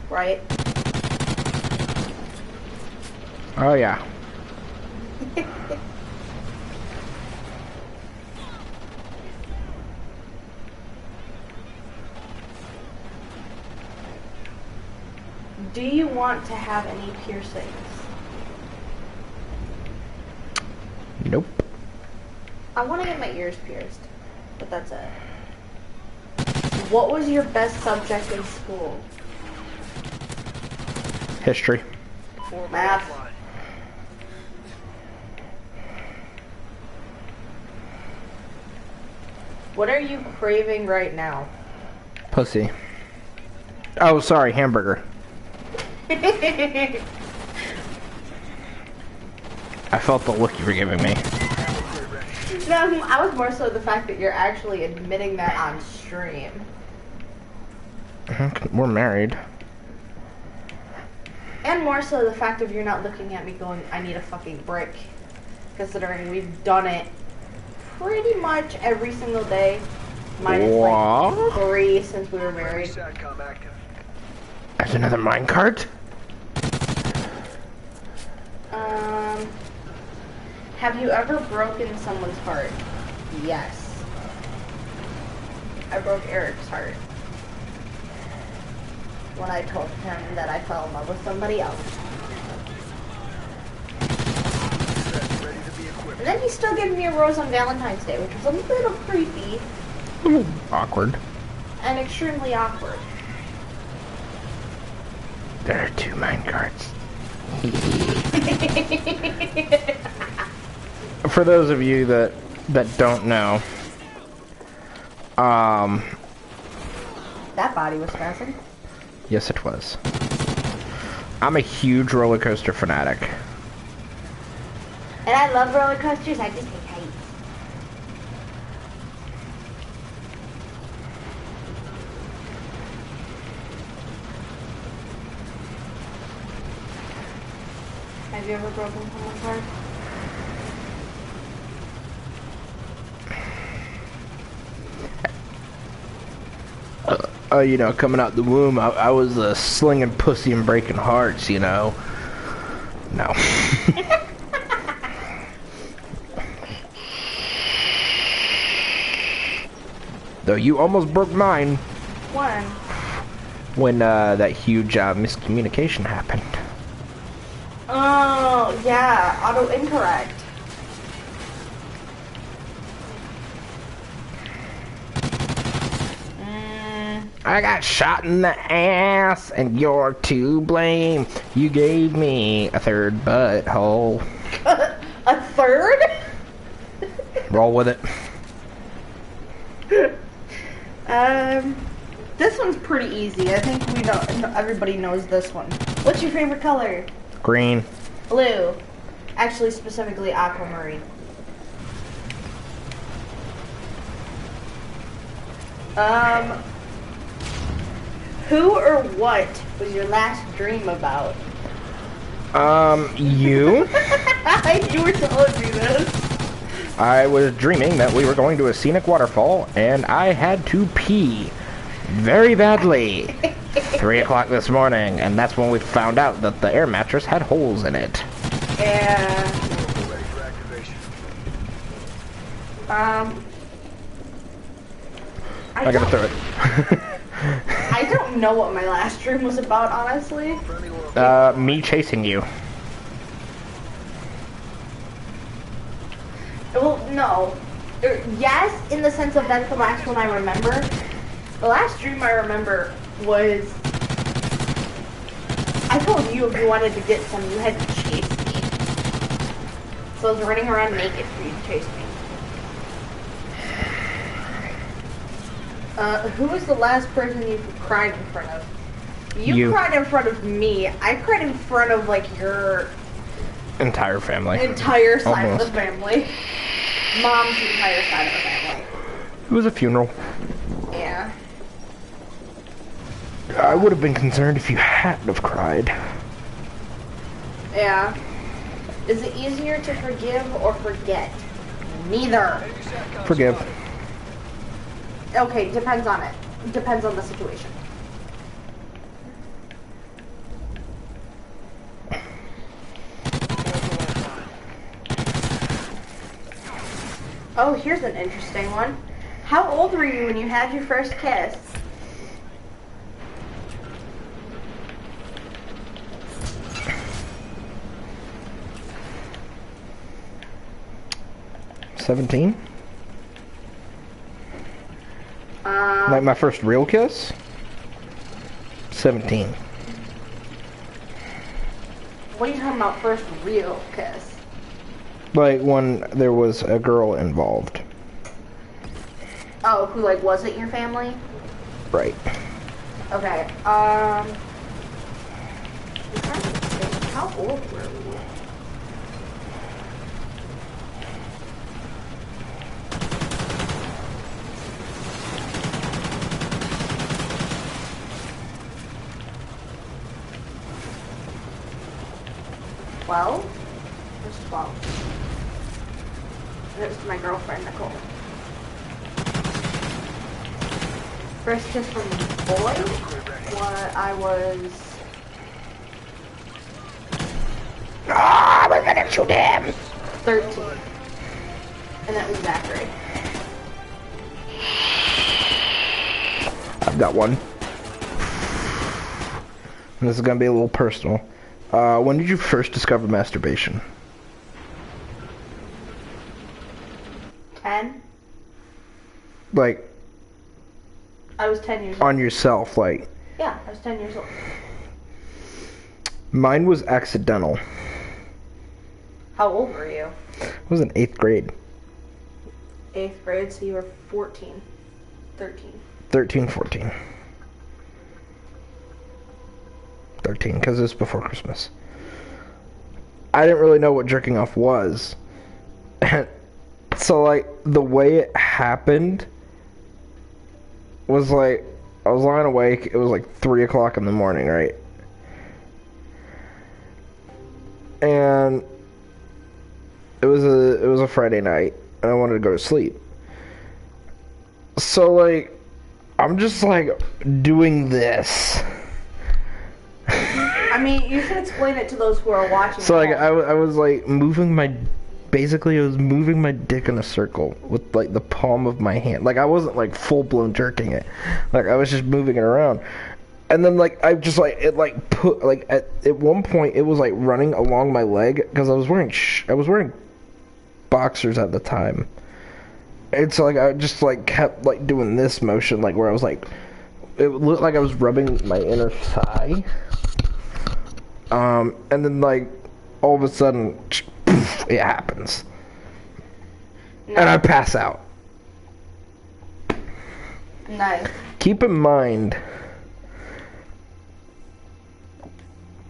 Right? Oh, yeah. Do you want to have any piercings? Nope. I want to get my ears pierced, but that's it. What was your best subject in school? History. Math. What are you craving right now? Pussy. Oh, sorry, hamburger. I I felt the look you were giving me. No, I was more so the fact that you're actually admitting that on stream. We're married. And more so the fact of you're not looking at me going, I need a fucking break. Considering we've done it pretty much every single day. Minus What? like 3 since we were married. Satcom active. There's another minecart? Have you ever broken someone's heart? Yes. I broke Eric's heart. When I told him that I fell in love with somebody else. Ready to be equipped. And then he still gave me a rose on Valentine's Day, which was a little creepy Awkward. and extremely awkward. There are 2 minecarts. For those of you that don't know, That body was passing. yes it was. I'm a huge roller coaster fanatic. And I love roller coasters, I just hate heights. Have you ever broken someone's heart? You know, coming out the womb, I was slinging pussy and breaking hearts, you know. No. Though you almost broke mine when that huge miscommunication happened. Oh, yeah, auto incorrect. I got shot in the ass, and you're to blame. You gave me a 3rd butthole. A 3rd? Roll with it. This one's pretty easy. I think we know. Everybody knows this one. What's your favorite color? Green. Blue. Actually, specifically aquamarine. Who or what was your last dream about? You? You were telling me this. I was dreaming that we were going to a scenic waterfall, and I had to pee very badly. 3 o'clock this morning, and that's when we found out that the air mattress had holes in it. Yeah. Ready for activation. I gotta throw it. I don't know what my last dream was about, honestly. Friendly oil. Me chasing you. Well, no. Yes, in the sense of that's the last one I remember. The last dream I remember was I told you if you wanted to get some, you had to chase me. So I was running around naked for you to chase me. Who was the last person you cried in front of? You cried in front of me. I cried in front of like your entire family. Entire side Almost. of the family. Mom's entire side of the family. It was a funeral. Yeah. I would have been concerned if you hadn't have cried. Yeah. Is it easier to forgive or forget? Neither. Forgive. Okay, depends on it. Depends on the situation. Oh, here's an interesting one. How old were you when you had your first kiss? $17? Like my first real kiss? 17. What are you talking about first real kiss? Like when there was a girl involved. Oh, who like wasn't your family? Right. Okay. I'm trying to think, how old were we? Well, it was 12. And it was my girlfriend, Nicole. First kiss from a boy, when I was... Ah, we're gonna shoot him! 13. And that was Zachary. I've got one. This is gonna be a little personal. When did you first discover masturbation? 10? Like, I was 10 years old. on yourself, like. Yeah, I was 10 years old. Mine was accidental. How old were you? I was in 8th grade. 8th grade, so you were 14. 13. 13, 14. 13, because it was before Christmas. I didn't really know what jerking off was. So, like, the way it happened was like, I was lying awake, it was like 3 o'clock in the morning, right? And it was a Friday night, and I wanted to go to sleep. So, like, I'm just, like, doing this. I mean, you should explain it to those who are watching. So, like, I was, like, basically, I was moving my dick in a circle with, like, the palm of my hand. Like, I wasn't, like, full-blown jerking it. Like, I was just moving it around. And then, like, I just, like, it, like, put, like, at one point, it was, like, running along my leg, because I was wearing boxers at the time. And so, like, I just, like, kept, like, doing this motion, like, where I was, like, it looked like I was rubbing my inner thigh. And then, like, all of a sudden, it happens. No. And I pass out. Nice. Keep in mind,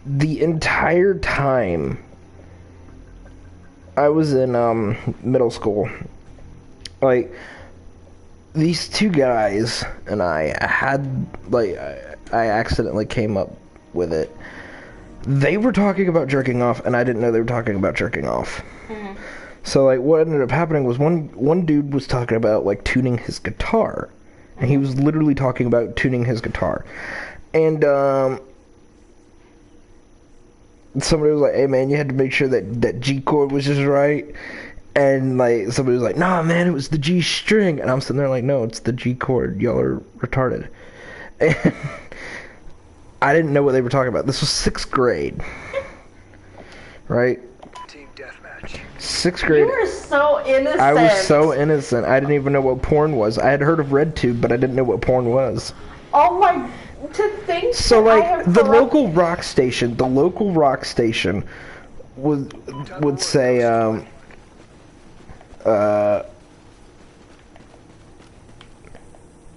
the entire time I was in middle school, like, these two guys and I had, like, I accidentally came up with it. They were talking about jerking off, and I didn't know they were talking about jerking off. Mm-hmm. So, like, what ended up happening was one dude was talking about, like, tuning his guitar. And he was literally talking about tuning his guitar. And, somebody was like, hey, man, you had to make sure that G chord was just right. And, like, somebody was like, nah, man, it was the G string. And I'm sitting there like, no, it's the G chord. Y'all are retarded. And I didn't know what they were talking about. This was 6th grade. Right? Team deathmatch. 6th You grade. were so innocent. I was so innocent. I didn't even know what porn was. I had heard of RedTube, but I didn't know what porn was. Oh my, to think So that I like have the corrupt- local rock station would say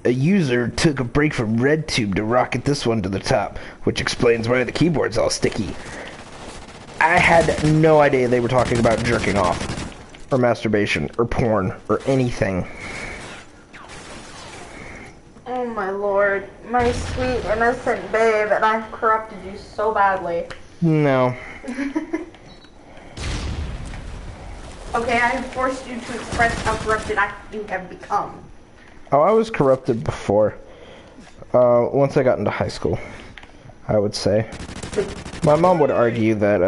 a user took a break from RedTube to rocket this one to the top, which explains why the keyboard's all sticky. I had no idea they were talking about jerking off, or masturbation, or porn, or anything. Oh my lord, my sweet innocent babe, and I've corrupted you so badly. No. Okay, I have forced you to express how corrupted you have become. Oh, I was corrupted before. Once I got into high school, I would say. My mom would argue that,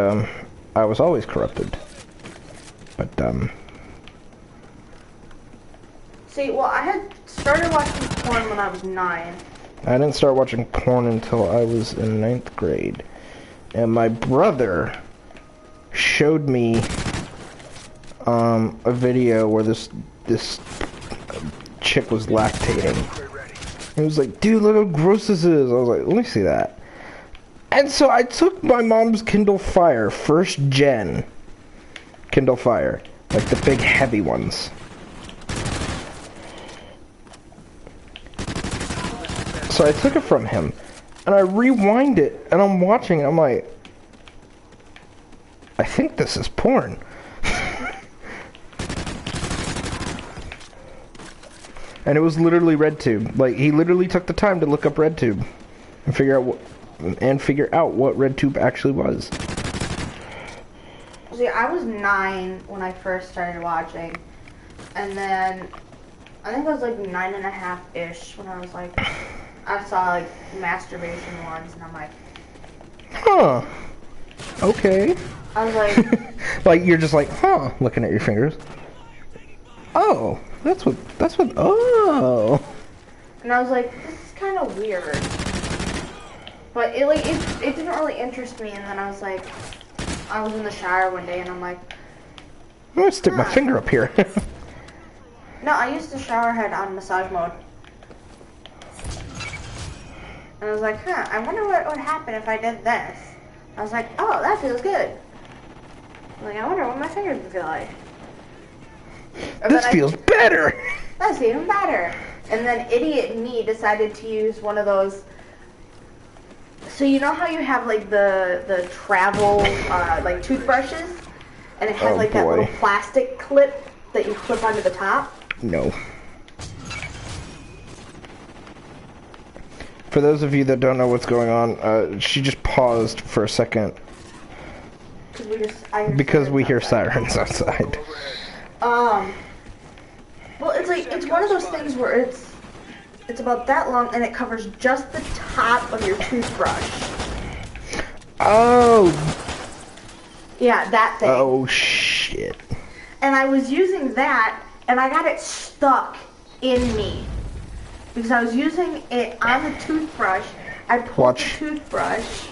I was always corrupted. But, See, well, I had started watching porn when I was 9. I didn't start watching porn until I was in 9th grade. And my brother showed me, a video where this chick was lactating. He was like, dude, look how gross this is. I was like, let me see that. And so I took my mom's Kindle Fire, 1st gen Kindle Fire, like the big heavy ones. So I took it from him, and I rewind it, and I'm watching it, I'm like, I think this is porn. And it was literally RedTube. Like, he literally took the time to look up RedTube and figure out what RedTube actually was. See, I was 9 when I first started watching, and then I think I was like 9.5-ish when I was like, I saw like masturbation ones, and I'm like, Huh. Okay. I was like, Like, you're just like, huh, looking at your fingers. Oh, that's what, oh. and I was like, this is kind of weird. But it didn't really interest me, and then I was like, I was in the shower one day, and I'm like, I'm gonna stick my finger up here. no, I used the shower head on massage mode. And I was like, I wonder what would happen if I did this. I was like, oh, that feels good. I'm like, I wonder what my fingers would feel like. And This then feels better. That's even better. And then idiot me decided to use one of those. So you know how you have like the travel like toothbrushes, and it has Oh, like that boy. little plastic clip that you clip onto the top. No. For those of you that don't know what's going on, she just paused for a second because we hear sirens outside. Well, it's one of those things where it's about that long and it covers just the top of your toothbrush. Oh. Yeah, that thing. Oh shit. And I was using that, and I got it stuck in me because I was using it on the toothbrush. I pulled the toothbrush.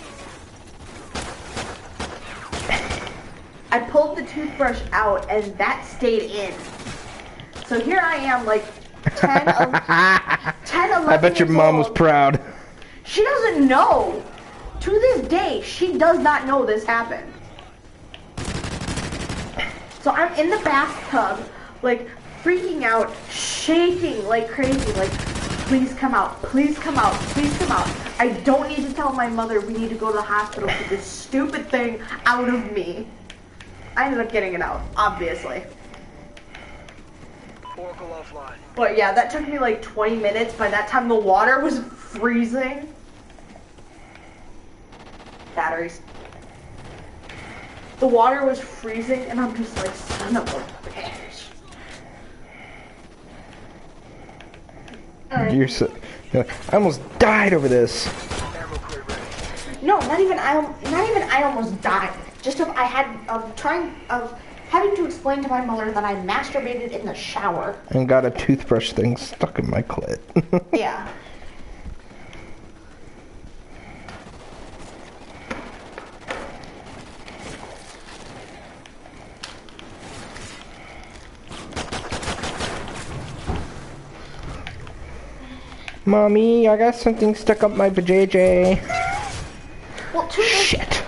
I pulled the toothbrush out, and that stayed in. So here I am, like 10, 11 I bet your years mom was old. proud. She doesn't know. To this day, she does not know this happened. So I'm in the bathtub, like freaking out, shaking like crazy, like, please come out, please come out, please come out. I don't need to tell my mother we need to go to the hospital for this stupid thing out of me. I ended up getting it out, obviously. Oracle offline. But yeah, that took me like 20 minutes. By that time, the water was freezing. Batteries. The water was freezing, and I'm just like, son of a bitch. Alright. You're like, I almost died over this. Ammo crate ready. No, not even I almost died. Just of having to explain to my mother that I masturbated in the shower. And got a toothbrush thing stuck in my clit. Yeah. Mommy, I got something stuck up my vajayjay. Well, Shit.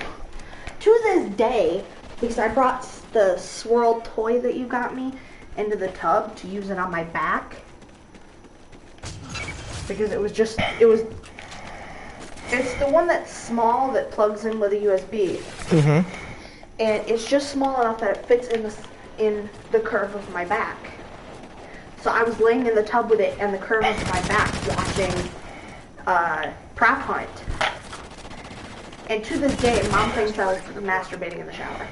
to this day, because I brought the swirl toy that you got me into the tub to use it on my back. Because it's the one that's small that plugs in with a USB. Mm-hmm. And it's just small enough that it fits in the curve of my back. So I was laying in the tub with it and the curve of my back watching Prop Hunt. And to this day, Mom thinks I was masturbating in the shower.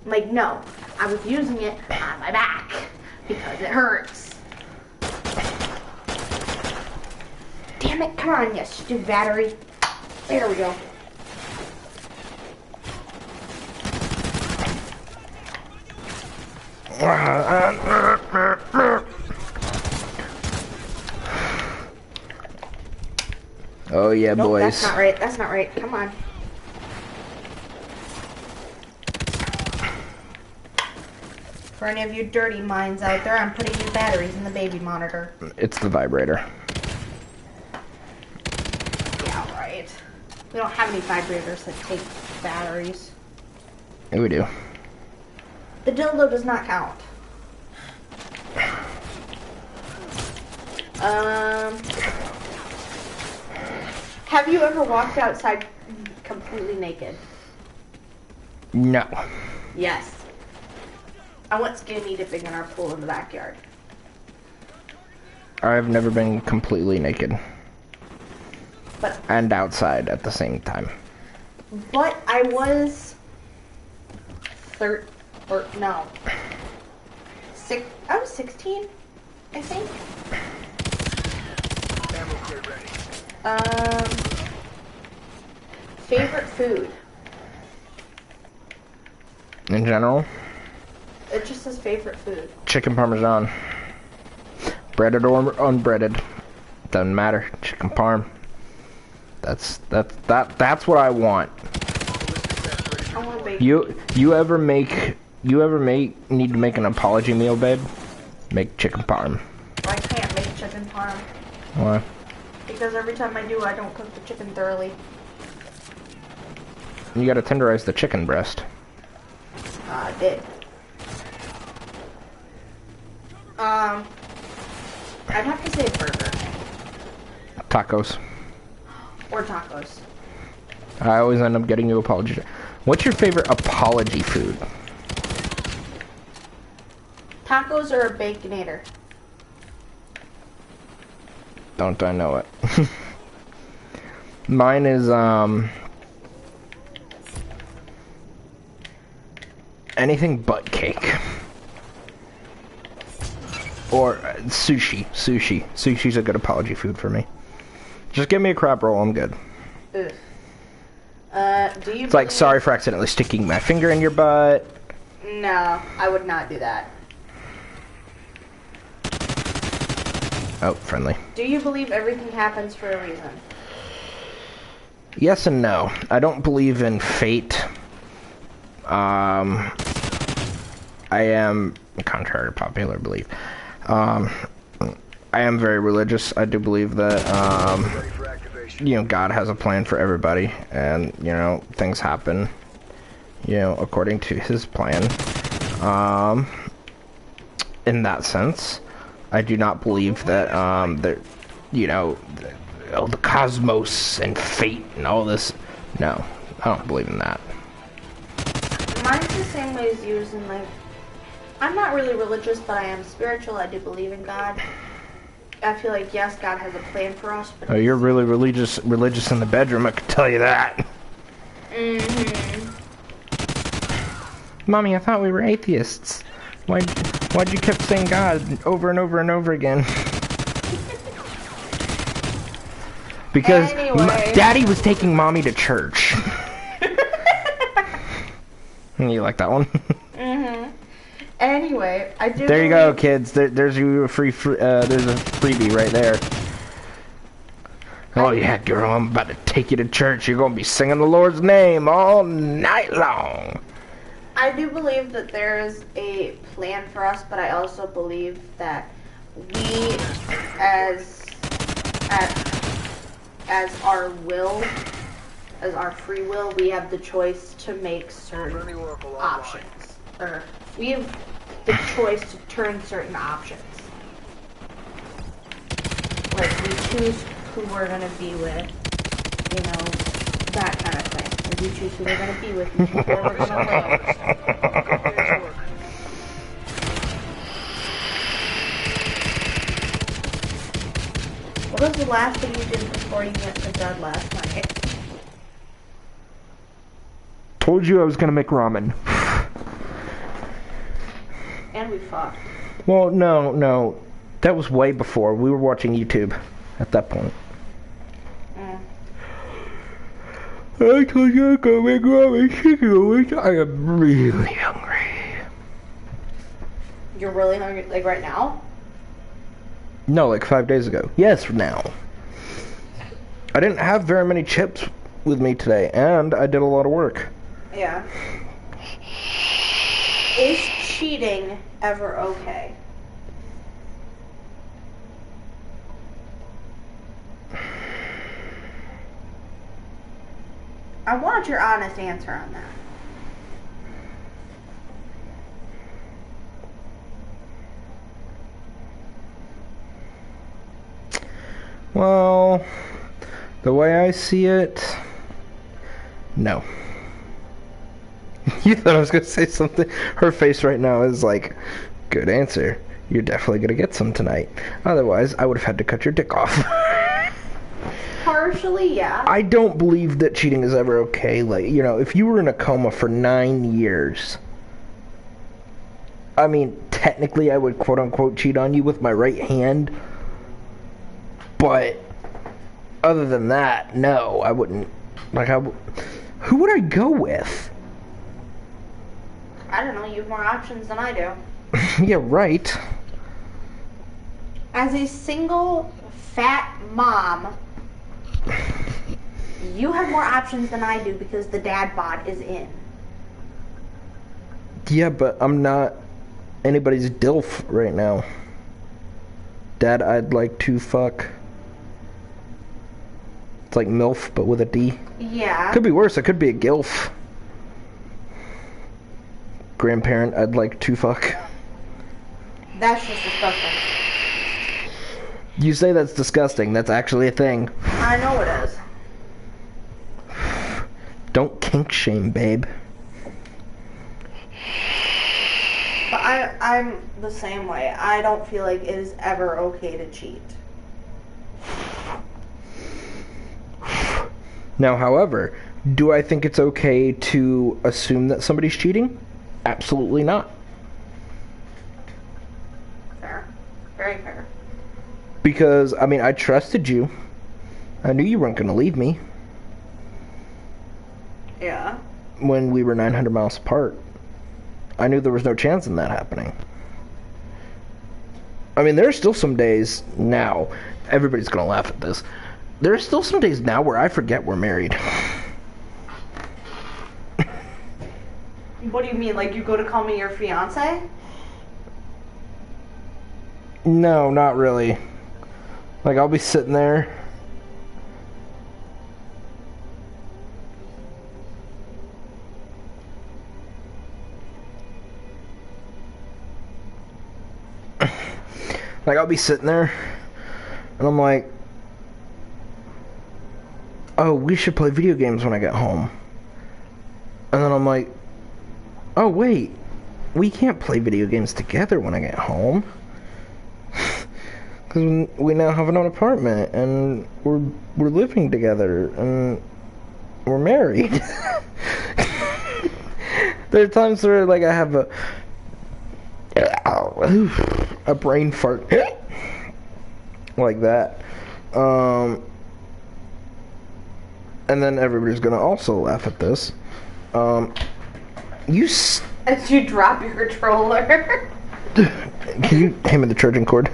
I'm like, no, I was using it on my back because it hurts. Damn it, come on, you stupid battery. There we go. Oh yeah, Nope, boys. that's not right. That's not right. Come on. For any of you dirty minds out there, I'm putting new batteries in the baby monitor. It's the vibrator. Yeah, right. We don't have any vibrators that take batteries. Yeah, we do. The dildo does not count. Have you ever walked outside completely naked? No. Yes. I went skinny dipping in our pool in the backyard. I've never been completely naked. But And outside at the same time. I was I was 16, I think. Ammo crate ready. Favorite food? In general, It just says favorite food. chicken parmesan. Breaded or unbreaded. Doesn't matter. Chicken parm. That's what I want. I want bacon. You ever need to make an apology meal, babe? Make chicken parm. I can't make chicken parm. Why? Because every time I do, I don't cook the chicken thoroughly. You gotta tenderize the chicken breast. I did. I'd have to say burger. Tacos. Or tacos. I always end up getting you apology. What's your favorite apology food? Tacos or a Baconator? Don't I know it? Mine is anything but cake. Or sushi. Sushi's a good apology food for me. Just give me a crab roll, I'm good. Ugh. Do you It's like, sorry for accidentally sticking my finger in your butt. No, I would not do that. Oh, friendly. Do you believe everything happens for a reason? Yes and no. I don't believe in fate. I am, contrary to popular belief, I am very religious. I do believe that, Ready for activation. you know, God has a plan for everybody, and, you know, things happen, you know, according to his plan. In that sense, I do not believe that, that, you know, the cosmos and fate and all this. No, I don't believe in that. Mine's the same way as yours in like, I'm not really religious, but I am spiritual. I do believe in God. I feel like, yes, God has a plan for us, but... Oh, you're really religious in the bedroom, I can tell you that. Mm-hmm. Mommy, I thought we were atheists. Why'd you keep saying God over and over and over again? Because Anyway. Daddy was taking Mommy to church. You like that one? Mm-hmm. Anyway, I do There you go, believe- kids. There's you a there's a freebie right there. Oh yeah, girl, I'm about to take you to church. You're gonna be singing the Lord's name all night long. I do believe that there is a plan for us, but I also believe that we, as as our will, as our free will, we have the choice to make certain Friendly Oracle online. options. Or we have the choice to turn certain options. Like we choose who we're gonna be with, you know, that kind of thing. Like we choose who we're gonna be with, we choose where we're gonna live. Good day's work. What was the last thing you did before you went to bed last night? Told you I was gonna make ramen. And we fucked. Well, no. That was way before. We were watching YouTube at that point. I told you I was gonna make ramen chicken wings. I am really hungry. You're really hungry, like right now? No, like 5 days ago. Yes, now. I didn't have very many chips with me today, and I did a lot of work. Yeah. Is cheating ever okay? I want your honest answer on that. Well, the way I see it, no. You thought I was going to say something? Her face right now is like, good answer. You're definitely going to get some tonight. Otherwise, I would have had to cut your dick off. Partially, yeah. I don't believe that cheating is ever okay. Like, you know, if you were in a coma for 9 years, I mean, technically I would quote-unquote cheat on you with my right hand. But other than that, no, I wouldn't. Like, who would I go with? I don't know, you have more options than I do. Yeah, right. As a single fat mom, you have more options than I do because the dad bod is in. Yeah, but I'm not anybody's DILF right now. Dad, I'd like to fuck. It's like MILF, but with a D. Yeah. Could be worse. It could be a GILF. Grandparent, I'd like to fuck. That's just disgusting. You say that's disgusting. That's actually a thing. I know it is. Don't kink shame, babe. But I'm the same way. I don't feel like it is ever okay to cheat. Now, however, do I think it's okay to assume that somebody's cheating? Absolutely not. Fair. Very fair. Because, I mean, I trusted you. I knew you weren't going to leave me Yeah. when we were 900 miles apart. I knew there was no chance in that happening. I mean, there are still some days now, everybody's going to laugh at this. There are still some days now where I forget we're married. What do you mean? Like you go to call me your fiance? No, not really. Like, I'll be sitting there. Like, I'll be sitting there, and I'm like, oh, we should play video games when I get home. And then I'm like, oh, wait, we can't play video games together when I get home. Because we now have an own apartment, and we're living together, and we're married. There are times where, like, I have a brain fart like that. And then everybody's gonna also laugh at this. As you drop your controller. Can you hand me the charging cord?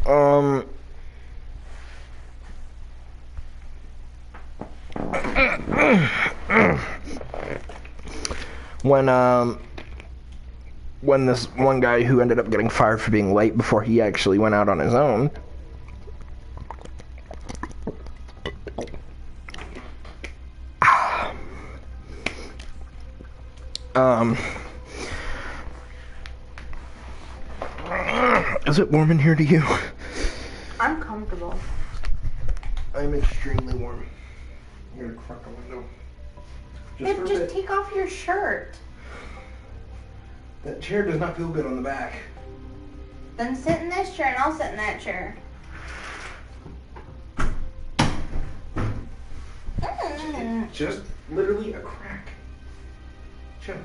Um. When this one guy who ended up getting fired for being late before he actually went out on his own. Is it warm in here to you? I'm comfortable. I'm extremely warm. I'm gonna crack the window. Babe, just take off your shirt. That chair does not feel good on the back. Then sit in this chair and I'll sit in that chair. It's just literally a crack. Chill.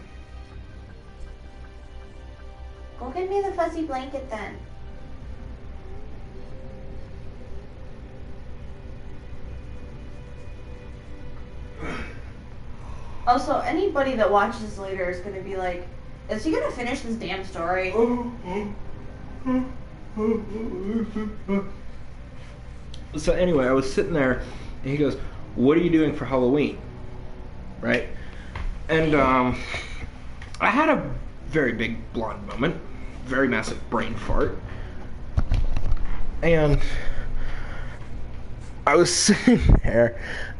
Go get me the fuzzy blanket then. Also, anybody that watches later is gonna be like, is he gonna finish this damn story? So anyway, I was sitting there, and he goes, "What are you doing for Halloween?" Right? And I had a very big blonde moment, very massive brain fart, and I was sitting there,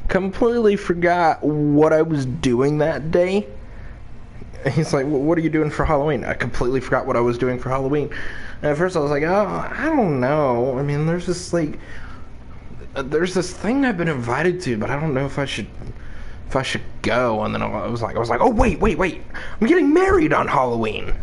completely forgot what I was doing that day. And he's like, well, "What are you doing for Halloween?" I completely forgot what I was doing for Halloween. And at first I was like, "Oh, I don't know. I mean, there's this thing I've been invited to, but I don't know if I should go." And then I was like, "Oh, wait. I'm getting married on Halloween."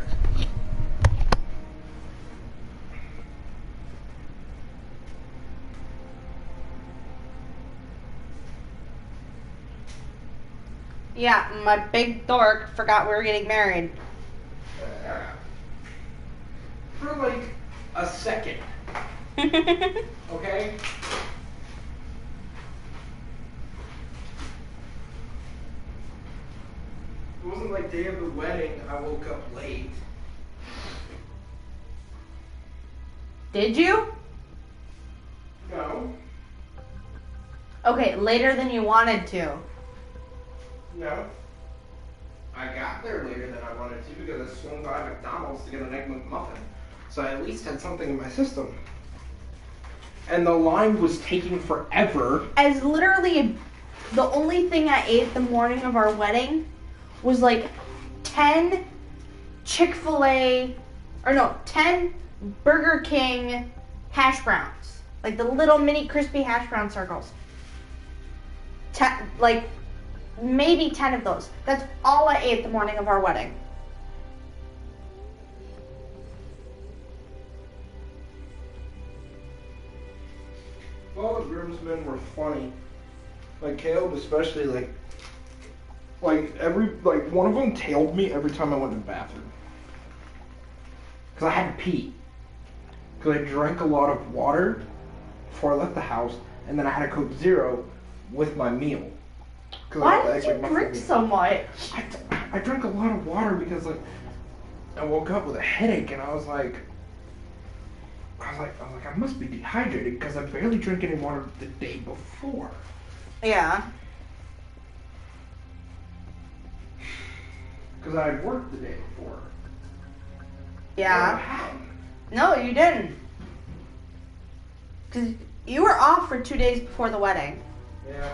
Yeah, my big dork forgot we were getting married. For like a second. Okay? It wasn't like day of the wedding, I woke up late. Did you? No. Okay, later than you wanted to. No. I got there later than I wanted to because I swung by McDonald's to get an Egg McMuffin. So I at least had something in my system. And the line was taking forever. As literally, the only thing I ate the morning of our wedding was like 10 10 Burger King hash browns. Like the little mini crispy hash brown circles. Maybe 10 of those. That's all I ate the morning of our wedding. All the groomsmen were funny. Like Caleb especially, like one of them tailed me every time I went to the bathroom. Because I had to pee. Because I drank a lot of water before I left the house, and then I had a Coke Zero with my meal. Why did you drink so much? I drank a lot of water because I woke up with a headache, and I was like, I must be dehydrated because I barely drank any water the day before. Yeah. Because I had worked the day before. Yeah. No, you didn't. Because you were off for 2 days before the wedding. Yeah.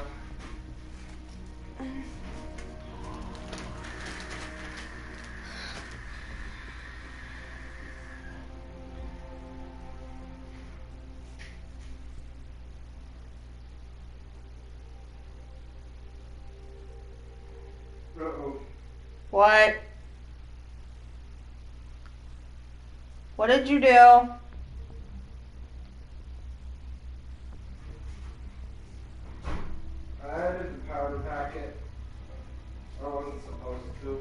Uh-oh. What? What did you do? I added the powder packet. I wasn't supposed to.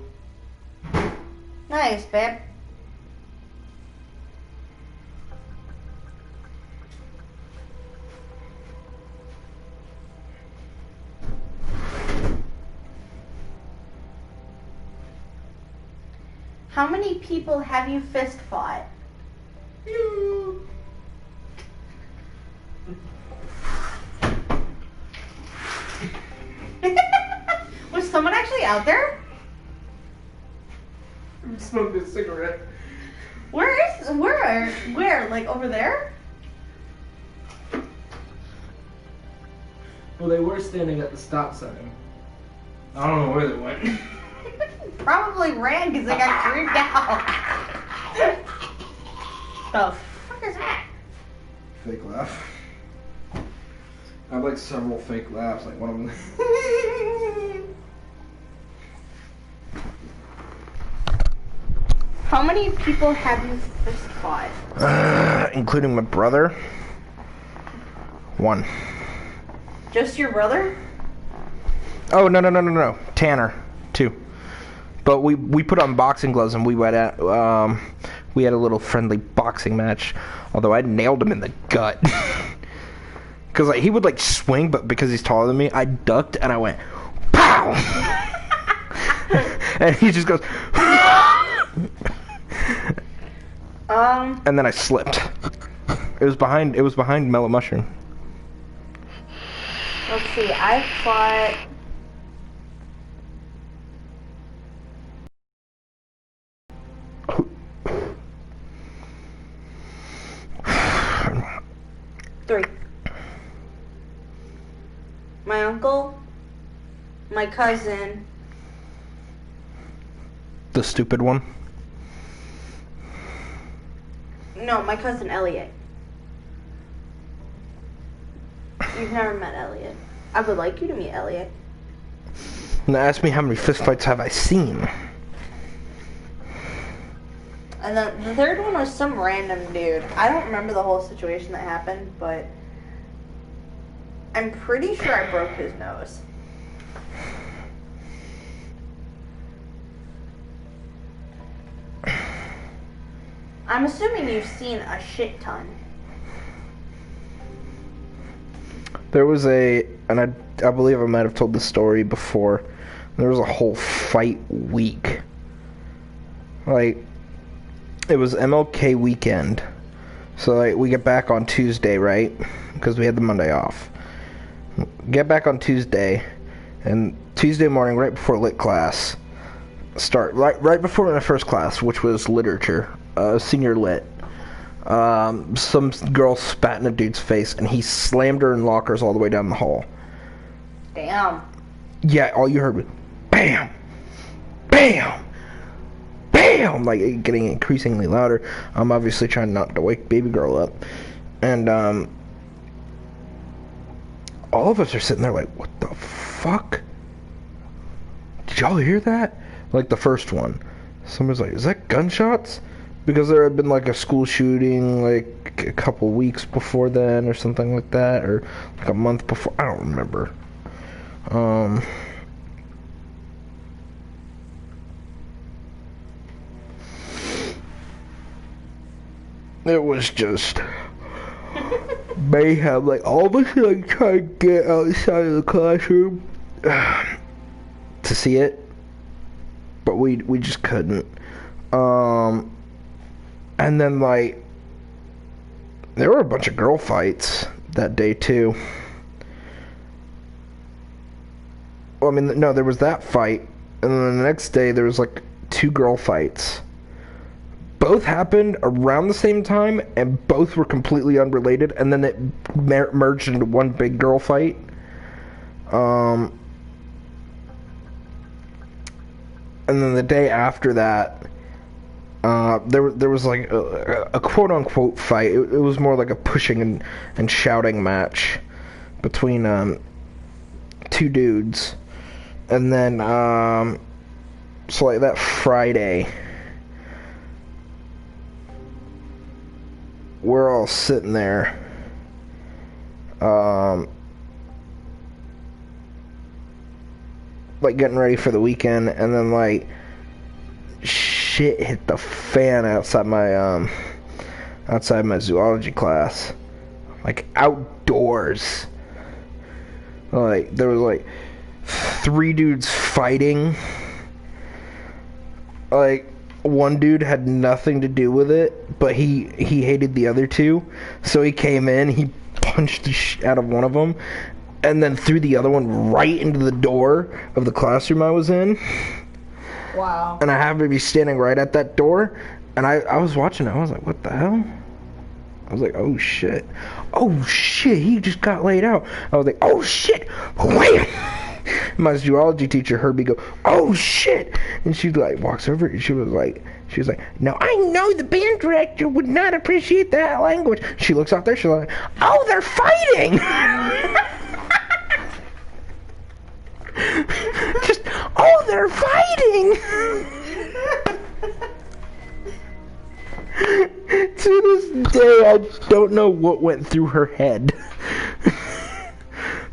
Nice, babe. How many people have you fist fought? Was someone actually out there? I'm smoking a cigarette. Where? Like over there? Well, they were standing at the stop sign. I don't know where they went. Probably ran because they got creeped out. The fuck is that? Fake laugh. I have like several fake laughs, like one of them. How many people have you fist fought? Including my brother. 1. Just your brother? Oh no. Tanner. 2. But we put on boxing gloves and we had a little friendly boxing match. Although I nailed him in the gut. Because like, he would like swing, but because he's taller than me, I ducked and I went, pow! And he just goes, and then I slipped. It was behind Mellow Mushroom. Let's see, I fought... Three. My uncle, my cousin. The stupid one? No, my cousin Elliot. You've never met Elliot. I would like you to meet Elliot. Now ask me how many fistfights have I seen? And then the third one was some random dude. I don't remember the whole situation that happened, but I'm pretty sure I broke his nose. I'm assuming you've seen a shit ton. There was and I believe I might have told this story before. There was a whole fight week. Like, it was MLK weekend. So like, we get back on Tuesday, right? Because we had the Monday off. Get back on Tuesday, and Tuesday morning, right before lit class, right before my first class, which was literature, senior lit. Some girl spat in a dude's face, and he slammed her in lockers all the way down the hall. Damn. Yeah, all you heard was bam, bam, bam, like getting increasingly louder. I'm obviously trying not to wake baby girl up, and all of us are sitting there like, what the fuck? Did y'all hear that? Like the first one. Somebody's like, is that gunshots? Because there had been like a school shooting like a couple weeks before then or something like that, or like a month before. I don't remember. It was just mayhem. Like all of us like trying to get outside of the classroom to see it, but we just couldn't. And then like there were a bunch of girl fights that day too. Well, I mean, no, there was that fight, and then the next day there was like 2 girl fights. Both happened around the same time, and both were completely unrelated, and then it merged into one big girl fight. And then the day after that, there was like a quote-unquote fight. It was more like a pushing and shouting match between 2 dudes. And then, so like that Friday, we're all sitting there, like getting ready for the weekend, and then like shit hit the fan outside my zoology class, like outdoors. Like there was like 3 dudes fighting. Like one dude had nothing to do with it, but he hated the other 2, so he came in, he punched the shit out of one of them, and then threw the other one right into the door of the classroom I was in. Wow. And I happened to be standing right at that door, and I was watching it. I was like, what the hell? I was like, oh shit. Oh shit, he just got laid out. I was like, oh shit, wham! My zoology teacher heard me go, oh shit! And she like walks over and she was like, no, I know the band director would not appreciate that language. She looks out there, she's like, oh, they're fighting! Just, oh, they're fighting! To this day, I don't know what went through her head.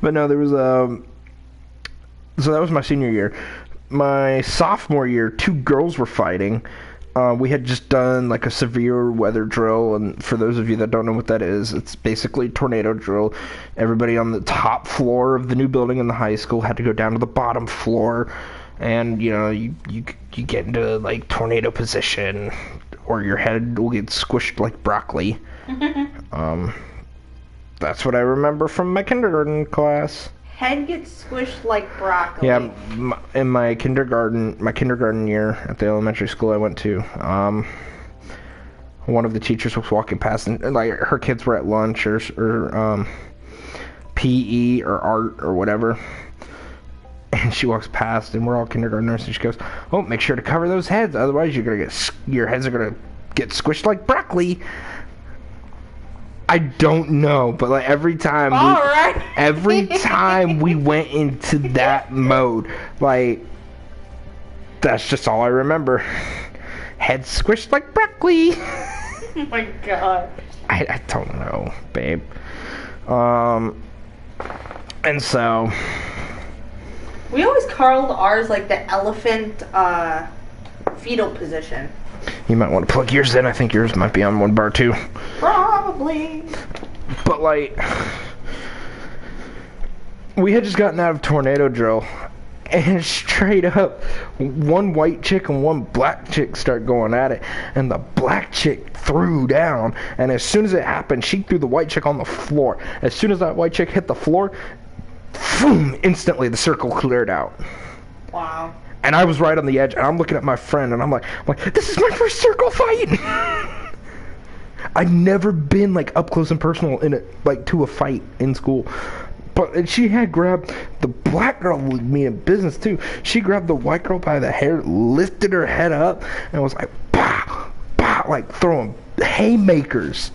But no, there was so that was my senior year. My sophomore year, 2 girls were fighting. We had just done like a severe weather drill, and for those of you that don't know what that is, it's basically a tornado drill. Everybody on the top floor of the new building in the high school had to go down to the bottom floor, and you know, you get into like tornado position, or your head will get squished like broccoli. That's what I remember from my kindergarten class. Head gets squished like broccoli. Yeah, in my kindergarten year at the elementary school I went to, one of the teachers was walking past, and like her kids were at lunch or PE or art or whatever, and she walks past, and we're all kindergartners, and she goes, "Oh, make sure to cover those heads, otherwise your heads are gonna get squished like broccoli." I don't know, but like every time we went into that mode, like that's just all I remember. Head squished like broccoli. Oh my god. I don't know, babe. And so we always called ours like the elephant fetal position. you might want to plug yours in. I think yours might be on one bar too. Probably. But like, we had just gotten out of tornado drill, and straight up, one white chick and one black chick start going at it, and the black chick threw down, and as soon as it happened, she threw the white chick on the floor. As soon as that white chick hit the floor, boom, instantly the circle cleared out. Wow. And I was right on the edge, and I'm looking at my friend, and I'm like, this is my first circle fight. I'd never been like up close and personal in it, like to a fight in school. But she had grabbed the black girl with me in business too. She grabbed the white girl by the hair, lifted her head up, and was like, bah, bah, like throwing haymakers,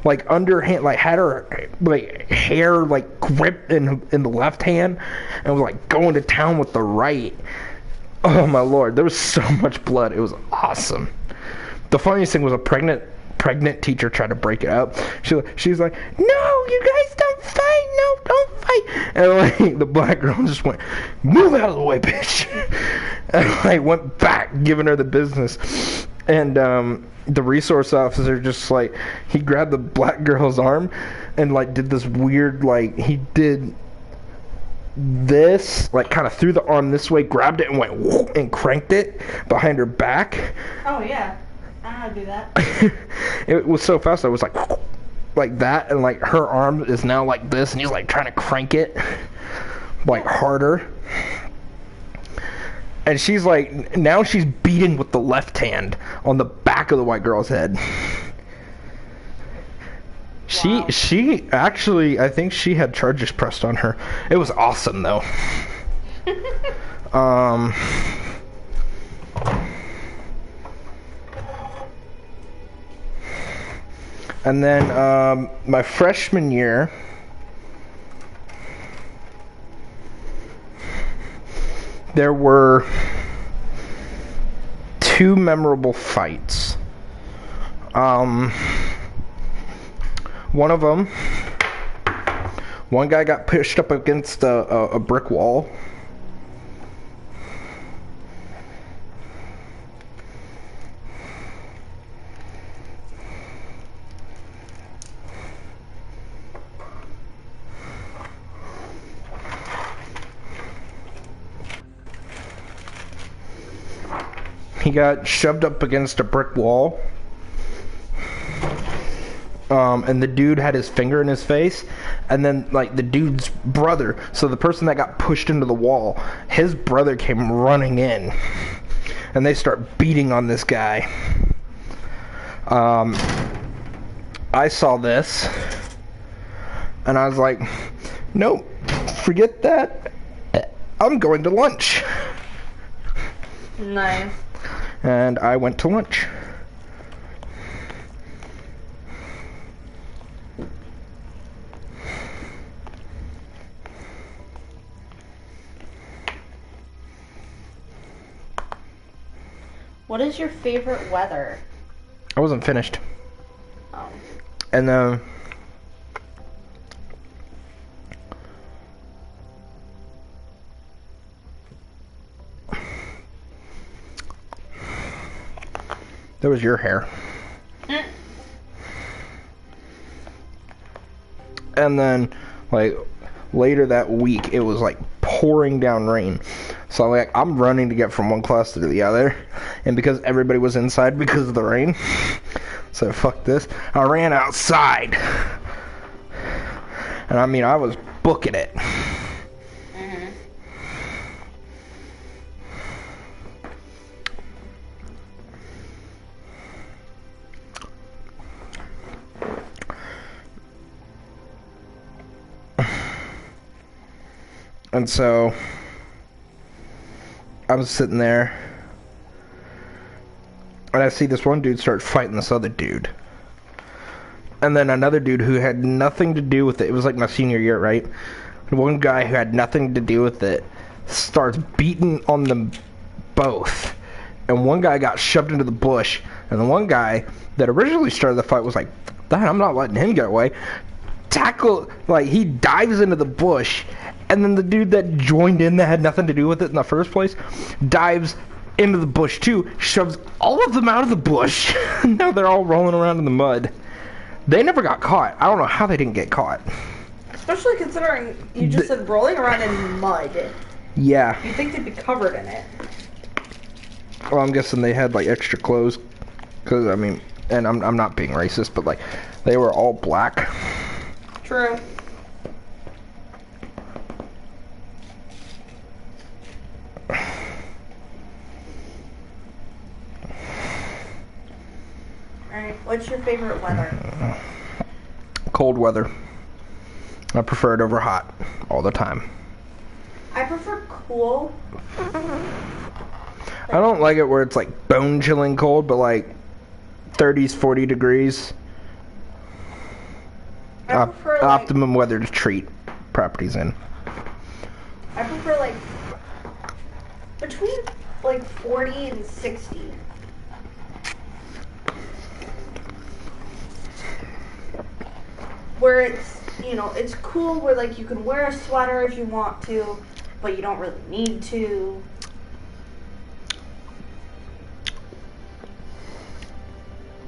like underhand, like had her like hair like gripped in the left hand, and was like going to town with the right. Oh my lord, there was so much blood. It was awesome. The funniest thing was a pregnant teacher tried to break it up. She's like, no, you guys don't fight. No, don't fight. And like the black girl just went, move out of the way, bitch. And like went back, giving her the business. And the resource officer just like, he grabbed the black girl's arm and like did this weird, like he did this, like kind of threw the arm this way, grabbed it and went whoop, and cranked it behind her back. Oh yeah, I know how to do that. It was so fast. I was like that, and like her arm is now like this, and he's like trying to crank it like harder. And she's like, now she's beating with the left hand on the back of the white girl's head. Wow. She actually, I think she had charges pressed on her. It was awesome though. And then my freshman year, there were 2 memorable fights. One of them, one guy got pushed up against a brick wall. He got shoved up against a brick wall. And the dude had his finger in his face, And then, like, the dude's brother, so the person that got pushed into the wall, his brother came running in. And they start beating on this guy. I saw this. And I was like, nope, forget that. I'm going to lunch. Nice. And I went to lunch. What is your favorite weather? I wasn't finished. Oh. And that was your hair. And then, like, later that week, it was like pouring down rain. So like, I'm running to get from one class to the other, and because everybody was inside because of the rain, so fuck this, I ran outside. And I mean, I was booking it. And so I was sitting there, and I see this one dude start fighting this other dude. And then another dude who had nothing to do with it. It was like my senior year, right? One guy who had nothing to do with it starts beating on them both. And one guy got shoved into the bush. And the one guy that originally started the fight was like, I'm not letting him get away. He dives into the bush. And then the dude that joined in that had nothing to do with it in the first place dives into the bush too, shoves all of them out of the bush. Now they're all rolling around in the mud. They never got caught. I don't know how they didn't get caught. Especially considering you just said rolling around in mud. Yeah. You'd think they'd be covered in it. Well, I'm guessing they had like extra clothes. Because, I mean, and I'm not being racist, but like, they were all black. True. Alright, what's your favorite weather? Cold weather. I prefer it over hot all the time. I prefer cool. I don't like it where it's like bone chilling cold, but like 30s, 40 degrees. I prefer Optimum weather to treat properties in. I prefer like between like 40 and 60. Where it's, you know, it's cool where like you can wear a sweater if you want to, but you don't really need to.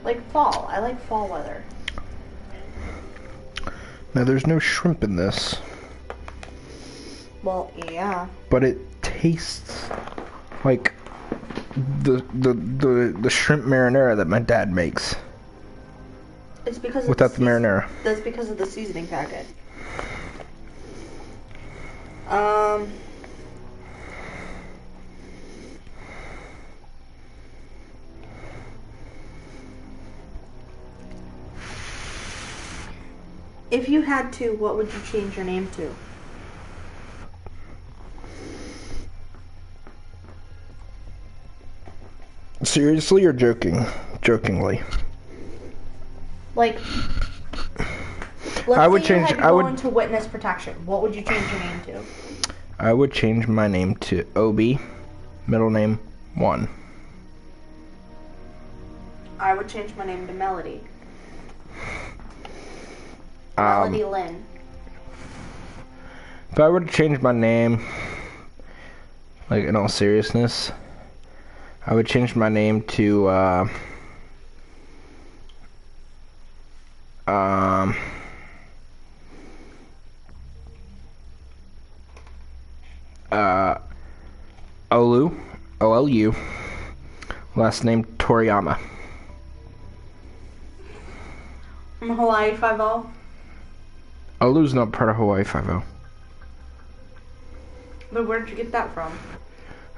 Like fall. I like fall weather. Now there's no shrimp in this. Well, yeah. But it tastes like the shrimp marinara that my dad makes. It's because without the marinara. That's because of the seasoning packet. If you had to, what would you change your name to? Seriously or jokingly? Like, I would say you change. had to I go would into witness protection. What would you change your name to? I would change my name to Obi, middle name 1. I would change my name to Melody. Melody Lynn. If I were to change my name, like in all seriousness, I would change my name to Olu, last name Toriyama. From Hawaii 5-0. Alu's not part of Hawaii 5-0. But where did you get that from?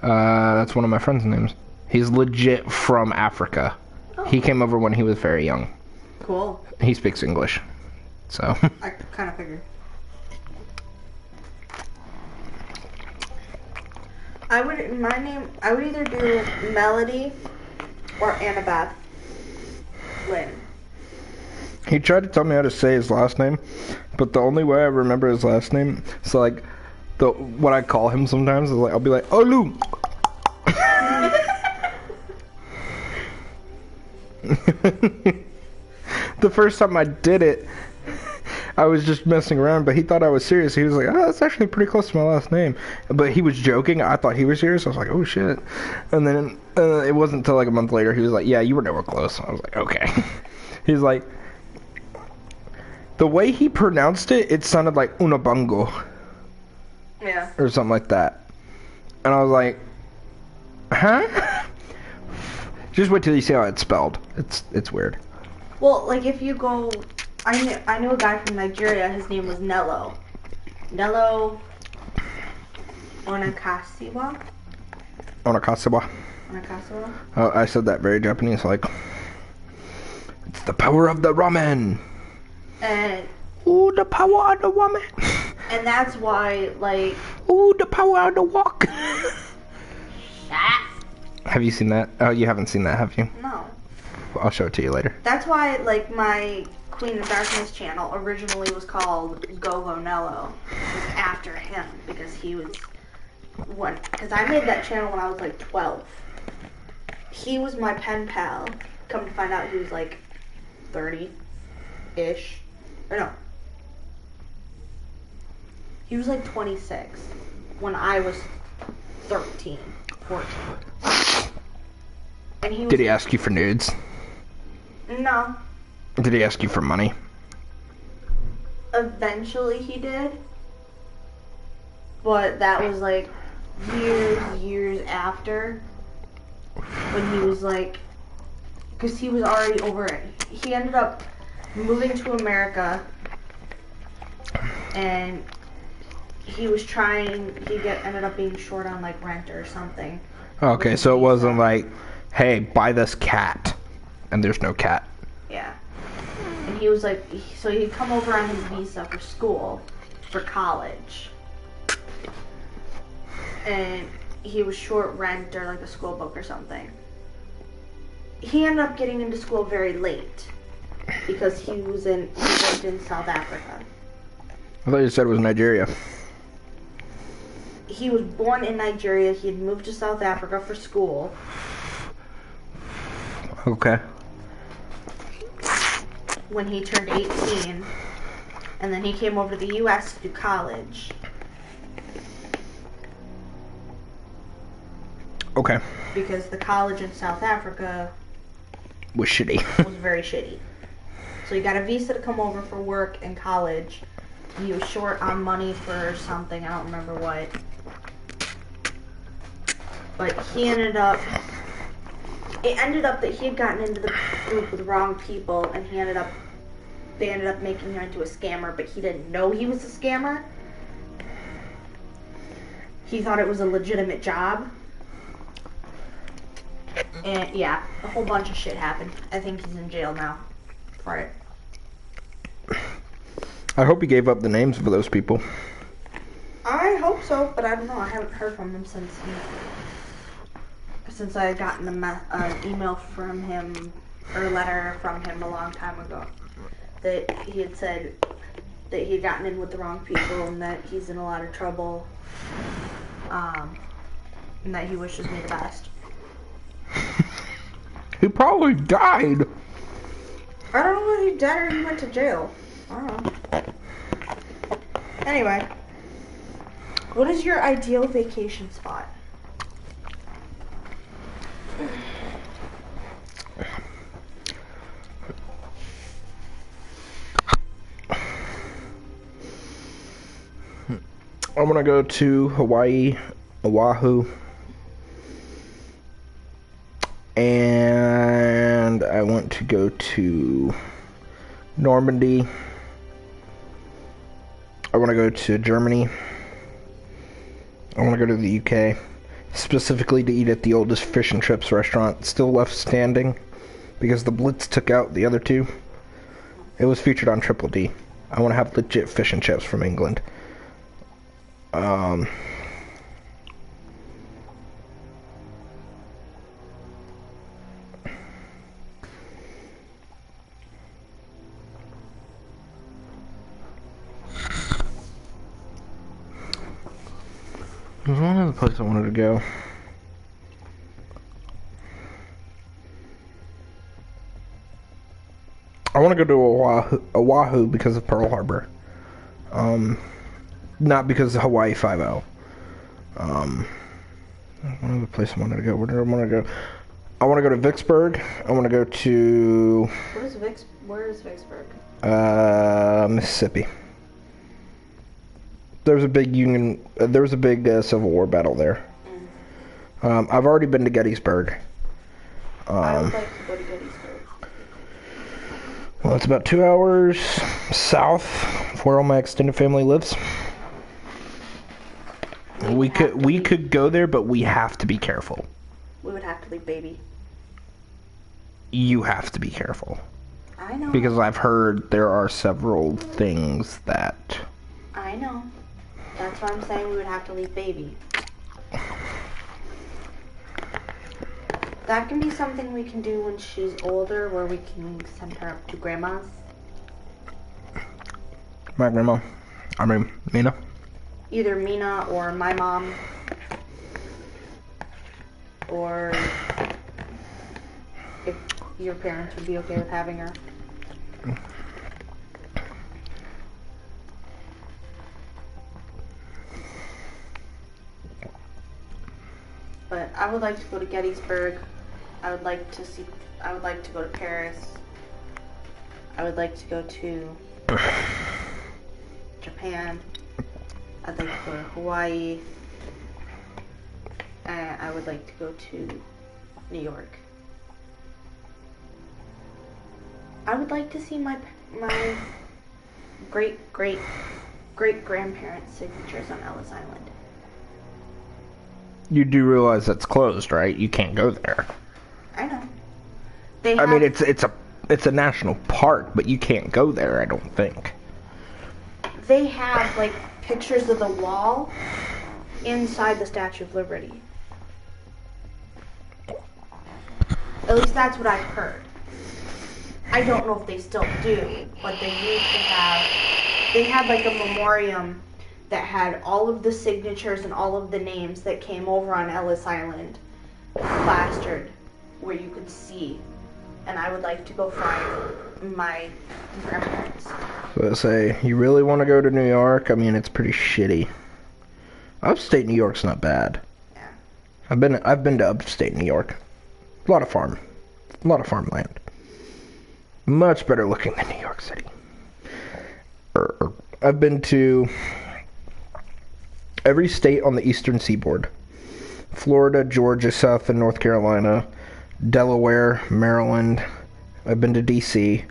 That's one of my friend's names. He's legit from Africa. Oh. He came over when he was very young. Cool. He speaks English. So. I kind of figured. I would either do Melody or Annabeth Lynn. He tried to tell me how to say his last name, but the only way I remember his last name, so like, what I call him sometimes is like, I'll be like, Olu! The first time I did it, I was just messing around, but he thought I was serious. He was like, oh, that's actually pretty close to my last name. But he was joking. I thought he was serious. I was like, oh, shit. And then it wasn't until like a month later, he was like, yeah, you were never close. I was like, okay. He's like, the way he pronounced it, it sounded like Unabungo. Yeah. Or something like that. And I was like, huh? Just wait till you see how it's spelled. It's weird. Well, like if you go, I knew a guy from Nigeria. His name was Nello. Nello Onakasiwa. Onakasawa. Onakasawa. I said that very Japanese, like, it's the power of the ramen. And Ooh, the power of the woman. and that's why, like, Ooh, the power of the walk. ah, Have you seen that? Oh, you haven't seen that, have you? no. I'll show it to you later. That's why, like, my Queen of Darkness channel originally was called Gogo Nello. It was after him because he was because I made that channel when I was like 12. He was my pen pal. Come to find out, he was like 30-ish. Or no. He was like 26 when I was 13, 14. And he was, Did he ask you for nudes? No. Did he ask you for money? Eventually he did. But that was like years after. When he was like, because he was already over it. He ended up moving to America. And he was ended up being short on like rent or something. Okay, so it wasn't like, hey, buy this cat. And there's no cat. Yeah. And he was like, so he'd come over on his visa for school, for college. And he was short rent or like a school book or something. He ended up getting into school very late because he lived in South Africa. I thought you said it was Nigeria. He was born in Nigeria. He had moved to South Africa for school. Okay. When he turned 18, and then he came over to the U.S. to do college. Okay. Because the college in South Africa Was shitty. was very shitty. So he got a visa to come over for work and college. He was short on money for something, I don't remember what. But it ended up that he had gotten into the group with the wrong people, and they ended up making him into a scammer, but he didn't know he was a scammer. He thought it was a legitimate job. And yeah, a whole bunch of shit happened. I think he's in jail now for it. I hope he gave up the names of those people. I hope so, but I don't know. I haven't heard from him since I had gotten an email from him, or a letter from him a long time ago, that he had said that he had gotten in with the wrong people and that he's in a lot of trouble, and that he wishes me the best. He probably died. I don't know whether he died or he went to jail. I don't know. Anyway, what is your ideal vacation spot? I'm gonna go to Hawaii, Oahu, and I want to go to Normandy, I want to go to Germany. I want to go to the UK, specifically to eat at the oldest fish and chips restaurant still left standing, because the Blitz took out the other two. It was featured on Triple D. I want to have legit fish and chips from England. There's one other place I wanted to go. I want to go to Oahu because of Pearl Harbor. Not because of Hawaii 5-0. One other place I wanted to go. Where do I want to go? I want to go to Vicksburg. I want to go to... Where is Vicksburg? Mississippi. There was a big Civil War battle there. I've already been to Gettysburg. I would like to go to Gettysburg. Well, it's about 2 hours south of where all my extended family lives. We could go there, but we have to be careful. We would have to leave baby. You have to be careful. I know. Because I've heard there are several things that... I know. That's why I'm saying we would have to leave baby. That can be something we can do when she's older, where we can send her up to grandma's. My grandma. I mean, Mina. Either Mina or my mom. Or if your parents would be okay with having her. But I would like to go to Gettysburg. I would like to go to Paris. I would like to go to Japan. I'd like to go to Hawaii. And I would like to go to New York. I would like to see my great grandparents' signatures on Ellis Island. You do realize that's closed, right? You can't go there. I know. I mean, it's a national park, but you can't go there, I don't think. They have, like, pictures of the wall inside the Statue of Liberty. At least that's what I've heard. I don't know if they still do, but they used to have... They had, like, a memoriam that had all of the signatures and all of the names that came over on Ellis Island plastered where you could see. And I would like to go find my grandparents. So I say, you really want to go to New York? I mean, it's pretty shitty. Upstate New York's not bad. Yeah. I've been to upstate New York. A lot of farmland. Much better looking than New York City. I've been to every state on the eastern seaboard. Florida, Georgia, South and North Carolina, Delaware, Maryland. I've been to D.C.,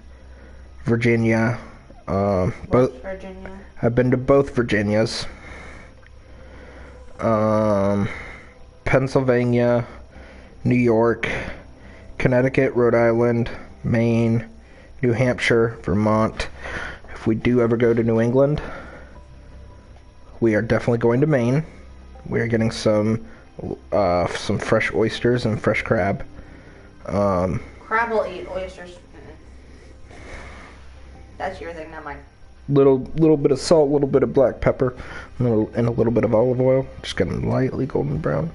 Virginia. Both Virginia. I've been to both Virginias. Pennsylvania, New York, Connecticut, Rhode Island, Maine, New Hampshire, Vermont. If we do ever go to New England, we are definitely going to Maine. We are getting some fresh oysters and fresh crab. Crab will eat oysters. That's your thing, not mine. Little bit of salt, little bit of black pepper, and a little bit of olive oil. Just get them lightly golden brown.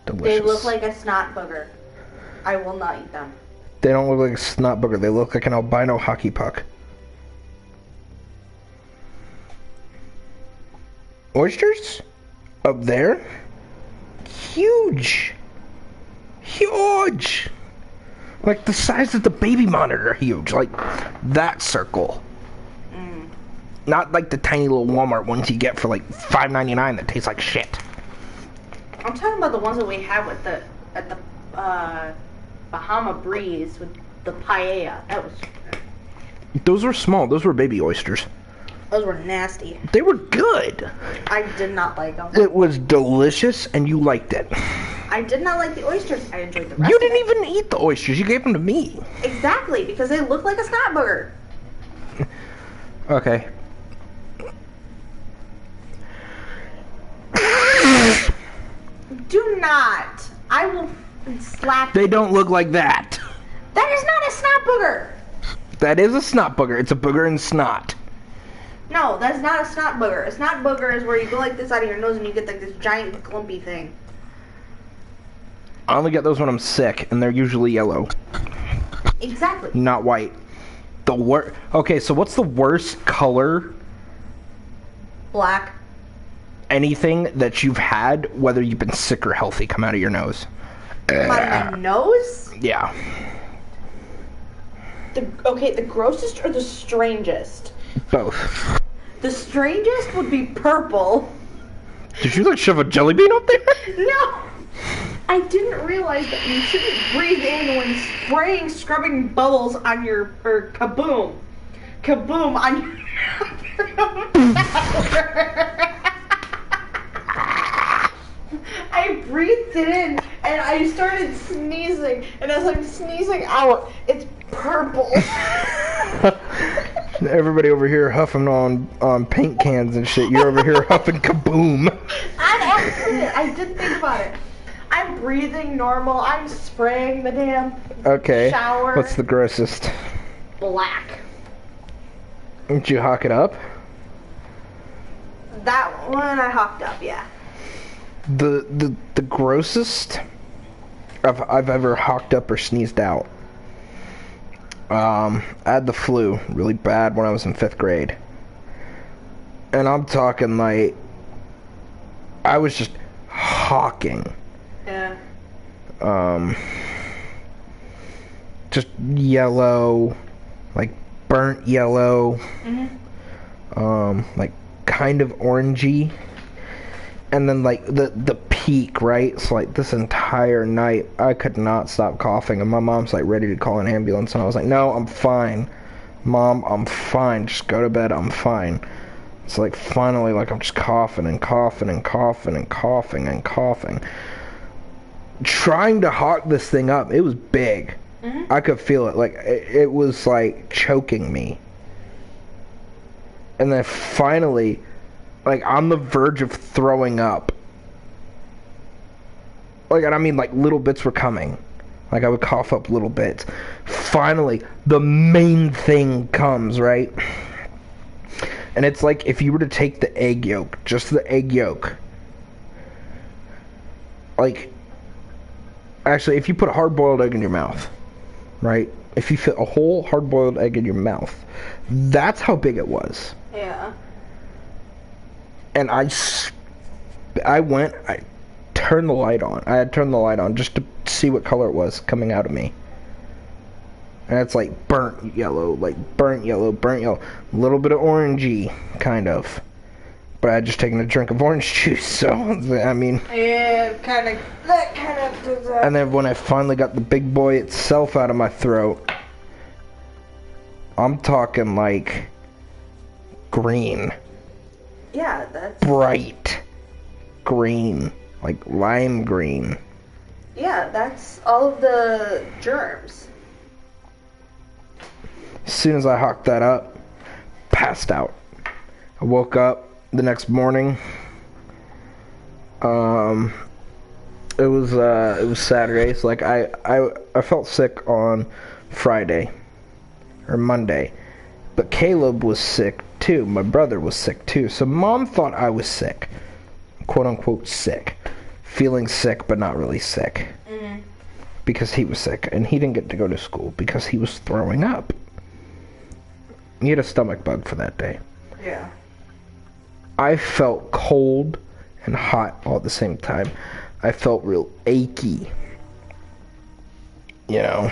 Delicious. They look like a snot booger. I will not eat them. They don't look like a snot booger. They look like an albino hockey puck. Oysters? Up there? Huge! Huge! Like the size of the baby monitor huge. Like that circle. Not like the tiny little Walmart ones you get for like $5.99 that taste like shit. I'm talking about the ones that we had at the Bahama Breeze with the paella. That was... Those were small. Those were baby oysters. Those were nasty. They were good. I did not like them. It was delicious, and you liked it. I did not like the oysters. I enjoyed the rest You of didn't it. even eat the oysters. You gave them to me. Exactly, because they look like a snot booger. Okay. Do not. I will slap They you. don't look like that. That is not a snot booger. That is a snot booger. It's a booger and snot. No, that's not a snot booger. A snot booger is where you go like this out of your nose and you get like this giant clumpy thing. I only get those when I'm sick, and they're usually yellow, Exactly. not white. Okay, so what's the worst color Black. anything that you've had, whether you've been sick or healthy, come out of your nose? Come out of my nose? Yeah. The grossest or the strangest? Both. The strangest would be purple. Did you like shove a jelly bean up there? No! I didn't realize that you shouldn't breathe in when spraying scrubbing bubbles on your, or kaboom on your I breathed it in and I started sneezing, and as I'm sneezing out, it's purple. Everybody over here huffing on paint cans and shit. You're over here huffing kaboom. On accident. I didn't think about it. I'm breathing normal. I'm spraying the damn Okay. shower. What's the grossest? Black. Did you hawk it up? That one I hopped up, yeah. The grossest I've ever hawked up or sneezed out. I had the flu really bad when I was in 5th grade. And I'm talking like I was just hawking. Yeah. Just yellow, like burnt yellow. Like kind of orangey. And then like the peak, right? So like this entire night I could not stop coughing, and my mom's like ready to call an ambulance, and I was like, no, I'm fine. Mom, I'm fine. Just go to bed, I'm fine. It's like finally like I'm just coughing and coughing and coughing and coughing and coughing. Trying to hawk this thing up, it was big. I could feel it. Like it was like choking me. And then finally, like on the verge of throwing up. Like, and I mean like little bits were coming. Like I would cough up little bits. Finally, the main thing comes, right? And it's like if you were to take the egg yolk, just the egg yolk. Like, actually, if you put a hard-boiled egg in your mouth, right? If you fit a whole hard-boiled egg in your mouth, that's how big it was. Yeah. And I turned the light on. I had turned the light on just to see what color it was coming out of me. And it's like burnt yellow, burnt yellow. A little bit of orangey, kind of. But I had just taken a drink of orange juice, so, I mean... Yeah, that kind of does that. And then when I finally got the big boy itself out of my throat, I'm talking like green. Yeah, that's... Bright green. Like lime green. Yeah, that's all of the germs. As soon as I hawked that up, passed out. I woke up the next morning. It was Saturday, so like I felt sick on Friday or Monday. But Caleb was sick too. My brother was sick too. So Mom thought I was sick. Quote unquote sick. Feeling sick but not really sick. Because he was sick and he didn't get to go to school because he was throwing up. He had a stomach bug for that day. Yeah. I felt cold and hot all at the same time. I felt real achy. You know.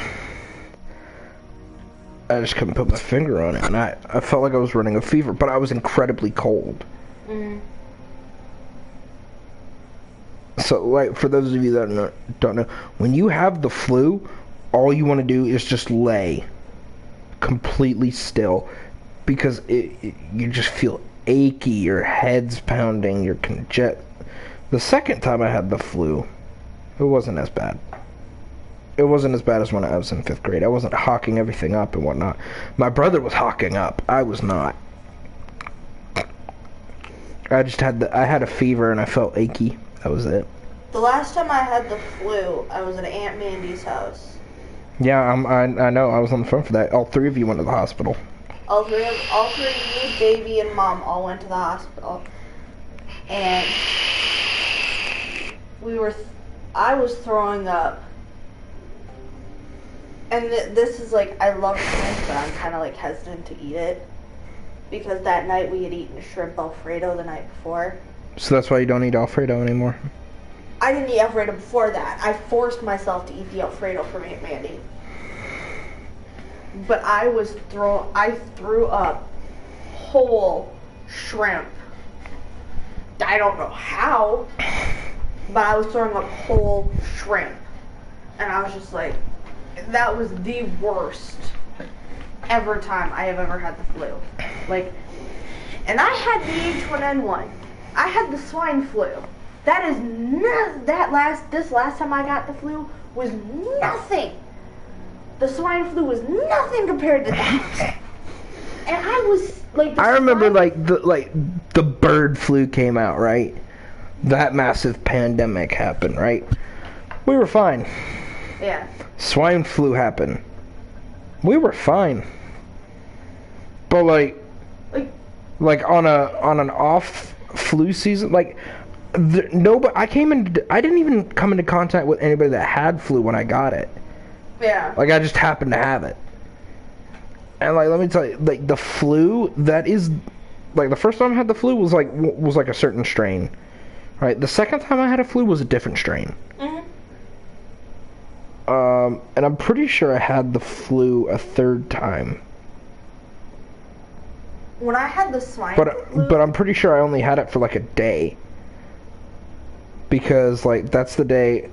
I just couldn't put my finger on it. And I felt like I was running a fever, but I was incredibly cold. So, like, for those of you that don't know, when you have the flu, all you want to do is just lay. completely still because you just feel achy, your head's pounding, you're The second time I had the flu, it wasn't as bad. It wasn't as bad as when I was in 5th grade. I wasn't hawking everything up and whatnot. My brother was hawking up. I was not. I had a fever and I felt achy. That was it. The last time I had the flu, I was at Aunt Mandy's house. Yeah, I know. I was on the phone for that. All 3 of you went to the hospital. All three, me, baby, and mom all went to the hospital. And I was throwing up. And this is like, I love shrimp, but I'm kind of like hesitant to eat it. Because that night we had eaten shrimp Alfredo the night before. So that's why you don't eat Alfredo anymore? I didn't eat Alfredo before that. I forced myself to eat the Alfredo from Aunt Mandy. But I threw up whole shrimp. I don't know how, but I was throwing up whole shrimp. And I was just like, that was the worst ever time I have ever had the flu. Like, and I had the H1N1. I had the swine flu. That is this last time I got the flu was nothing. The swine flu was nothing compared to that. And I was like, I remember the bird flu came out, right? That massive pandemic happened, right? We were fine. Yeah. Swine flu happened. We were fine. But like on an off flu season, like I didn't even come into contact with anybody that had flu when I got it. Yeah. Like I just happened to have it. And like let me tell you, like the flu that is like the first time I had the flu was like a certain strain. Right? The second time I had a flu was a different strain. Mhm. And I'm pretty sure I had the flu a third time. When I had the swine flu, but I'm pretty sure I only had it for like a day. Because like that's the day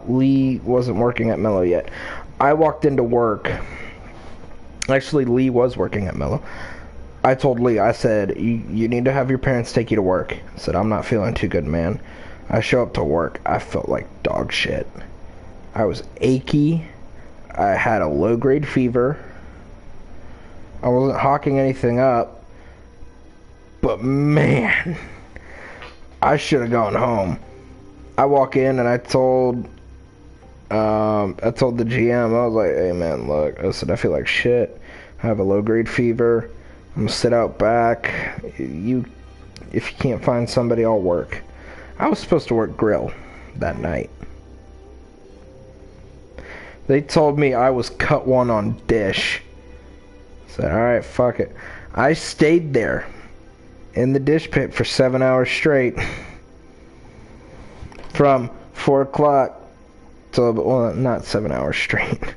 Lee wasn't working at Mello yet. I walked into work. Actually, Lee was working at Mello. I told Lee, I said, you need to have your parents take you to work. I said, I'm not feeling too good, man. I show up to work. I felt like dog shit. I was achy. I had a low-grade fever. I wasn't hawking anything up. But man, I should have gone home. I walk in and I told the GM, I was like, hey man, look, I said, I feel like shit. I have a low-grade fever. I'm gonna sit out back. If you can't find somebody, I'll work. I was supposed to work grill that night. They told me I was cut one on dish. I said, alright, fuck it. I stayed there in the dish pit for 7 hours straight. From 4 o'clock till, well, not 7 hours straight.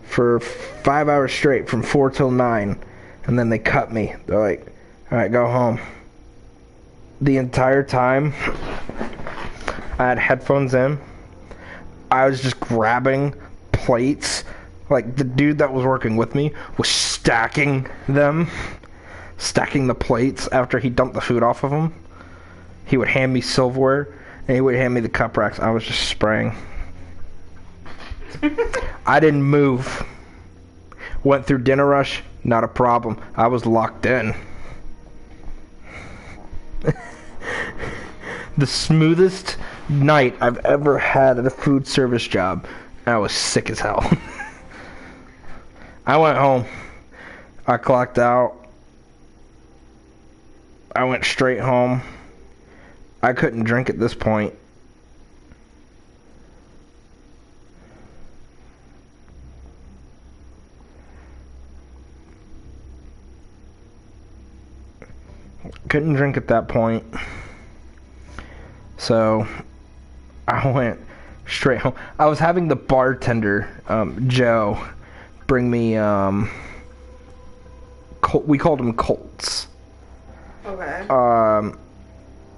For 5 hours straight, from 4 till 9. And then they cut me. They're like, alright, go home. The entire time, I had headphones in. I was just grabbing plates. Like, the dude that was working with me was stacking them. Stacking the plates after he dumped the food off of them. He would hand me silverware, and he would hand me the cup racks. I was just spraying. I didn't move. Went through dinner rush, not a problem. I was locked in. The smoothest night I've ever had at a food service job. I was sick as hell. I went home. I clocked out. I went straight home. I couldn't drink at this point. Couldn't drink at that point. So I went straight home. I was having the bartender, Joe, bring me, we called them Colts. Okay.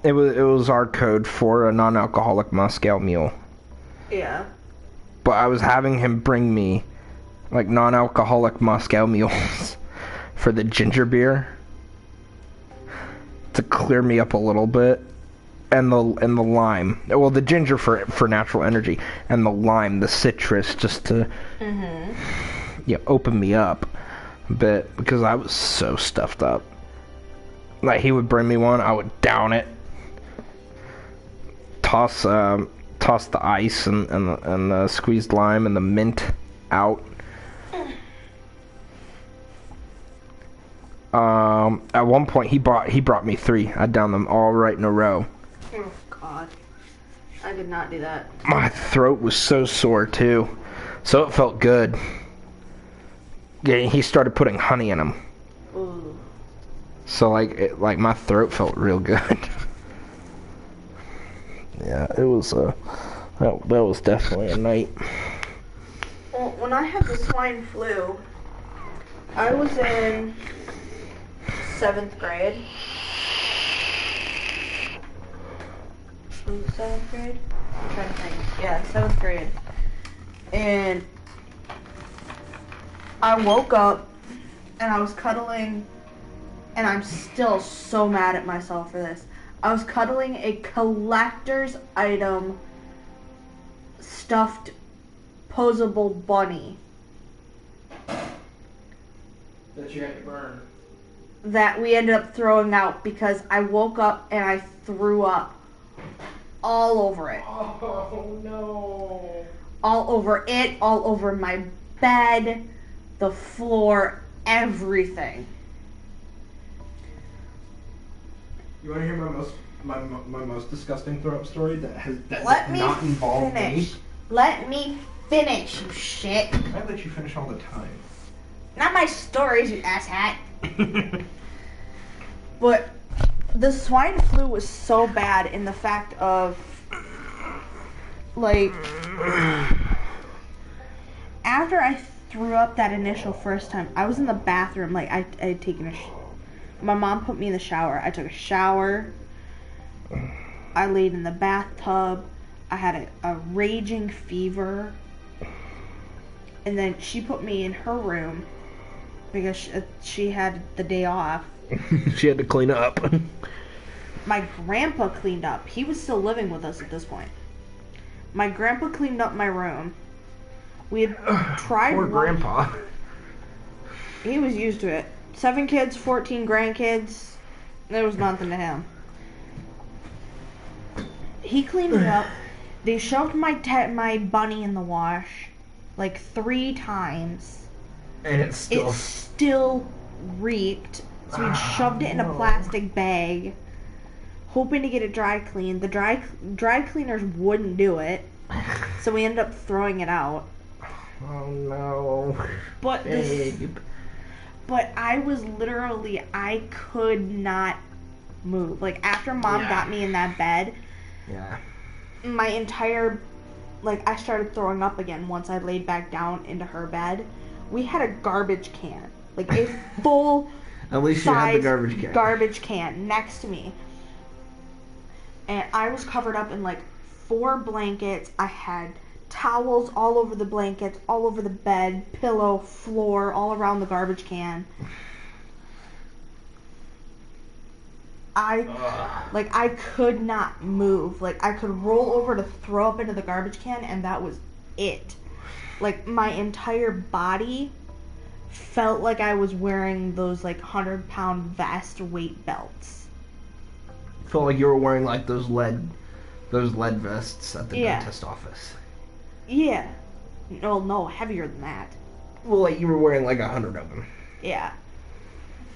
It was our code for a non-alcoholic Moscow mule. Yeah. But I was having him bring me like non-alcoholic Moscow mules for the ginger beer to clear me up a little bit, and the lime. Well, the ginger for natural energy, and the lime, the citrus, just to open me up a bit because I was so stuffed up. Like he would bring me one, I would down it, toss the ice and the squeezed lime and the mint out. At one point he brought me 3. I downed them all right in a row. Oh God, I could not do that. My throat was so sore too, so it felt good. Yeah, he started putting honey in them. Ooh. So like my throat felt real good. Yeah, it was that was definitely a night. Well, when I had the swine flu, I was in 7th grade. Was it 7th grade? I'm trying to think. Yeah, 7th grade. And I woke up and I was cuddling, and I'm still so mad at myself for this. I was cuddling a collector's item stuffed posable bunny That you had to burn. that we ended up throwing out because I woke up and I threw up all over it. Oh no. All over it, all over my bed, the floor, everything. You want to hear my most disgusting throw up story that Let does me not involve finish. Let me finish, you shit. me? I let you finish all the time. Not my stories, you asshat. But the swine flu was so bad in the fact of, like, after I threw up that initial first time, I was in the bathroom, like, I had taken my mom put me in the shower. I took a shower. I laid in the bathtub. I had a raging fever. And then she put me in her room because she had the day off. She had to clean up. My grandpa cleaned up. He was still living with us at this point. My grandpa cleaned up my room. We had tried. Poor grandpa. He was used to it. 7 kids, 14 grandkids. There was nothing to him. He cleaned it up. They shoved my bunny in the wash like 3 times. And it's still... It still reeked. So we shoved it in a plastic bag, hoping to get it dry cleaned. The dry cleaners wouldn't do it, so we ended up throwing it out. Oh no. But but I was literally, I could not move. Like, after Mom got me in that bed, my entire, like, I started throwing up again once I laid back down into her bed. We had a garbage can, like a full At least you had the garbage can next to me. And I was covered up in like 4 blankets. I had towels all over the blankets, all over the bed, pillow, floor, all around the garbage can. I could not move. Like, I could roll over to throw up into the garbage can, and that was it. Like, my entire body felt like I was wearing those, like, 100-pound vest weight belts. Felt like you were wearing, like, those lead vests at the dentist office. Yeah. No, heavier than that. Well, like, you were wearing, like, 100 of them. Yeah.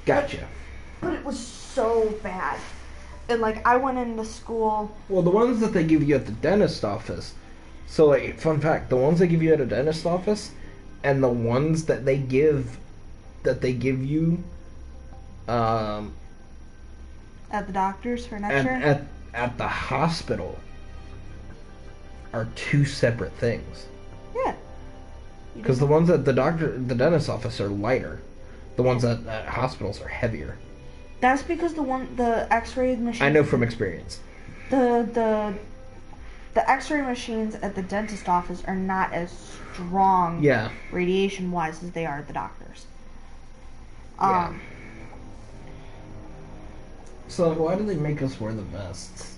Gotcha. But it was so bad. And, like, I went into school. Well, the ones that they give you at the dentist office. So, like, fun fact, the ones they give you at a dentist office and the ones that they give you At the doctor's for next year? At the hospital are 2 separate things. Yeah. Because the ones at the dentist office are lighter. The ones at hospitals are heavier. That's because the x-ray machine. I know from experience. The the X-ray machines at the dentist office are not as strong, Yeah. radiation-wise, as they are at the doctor's. Yeah. So why do they make us wear the vests?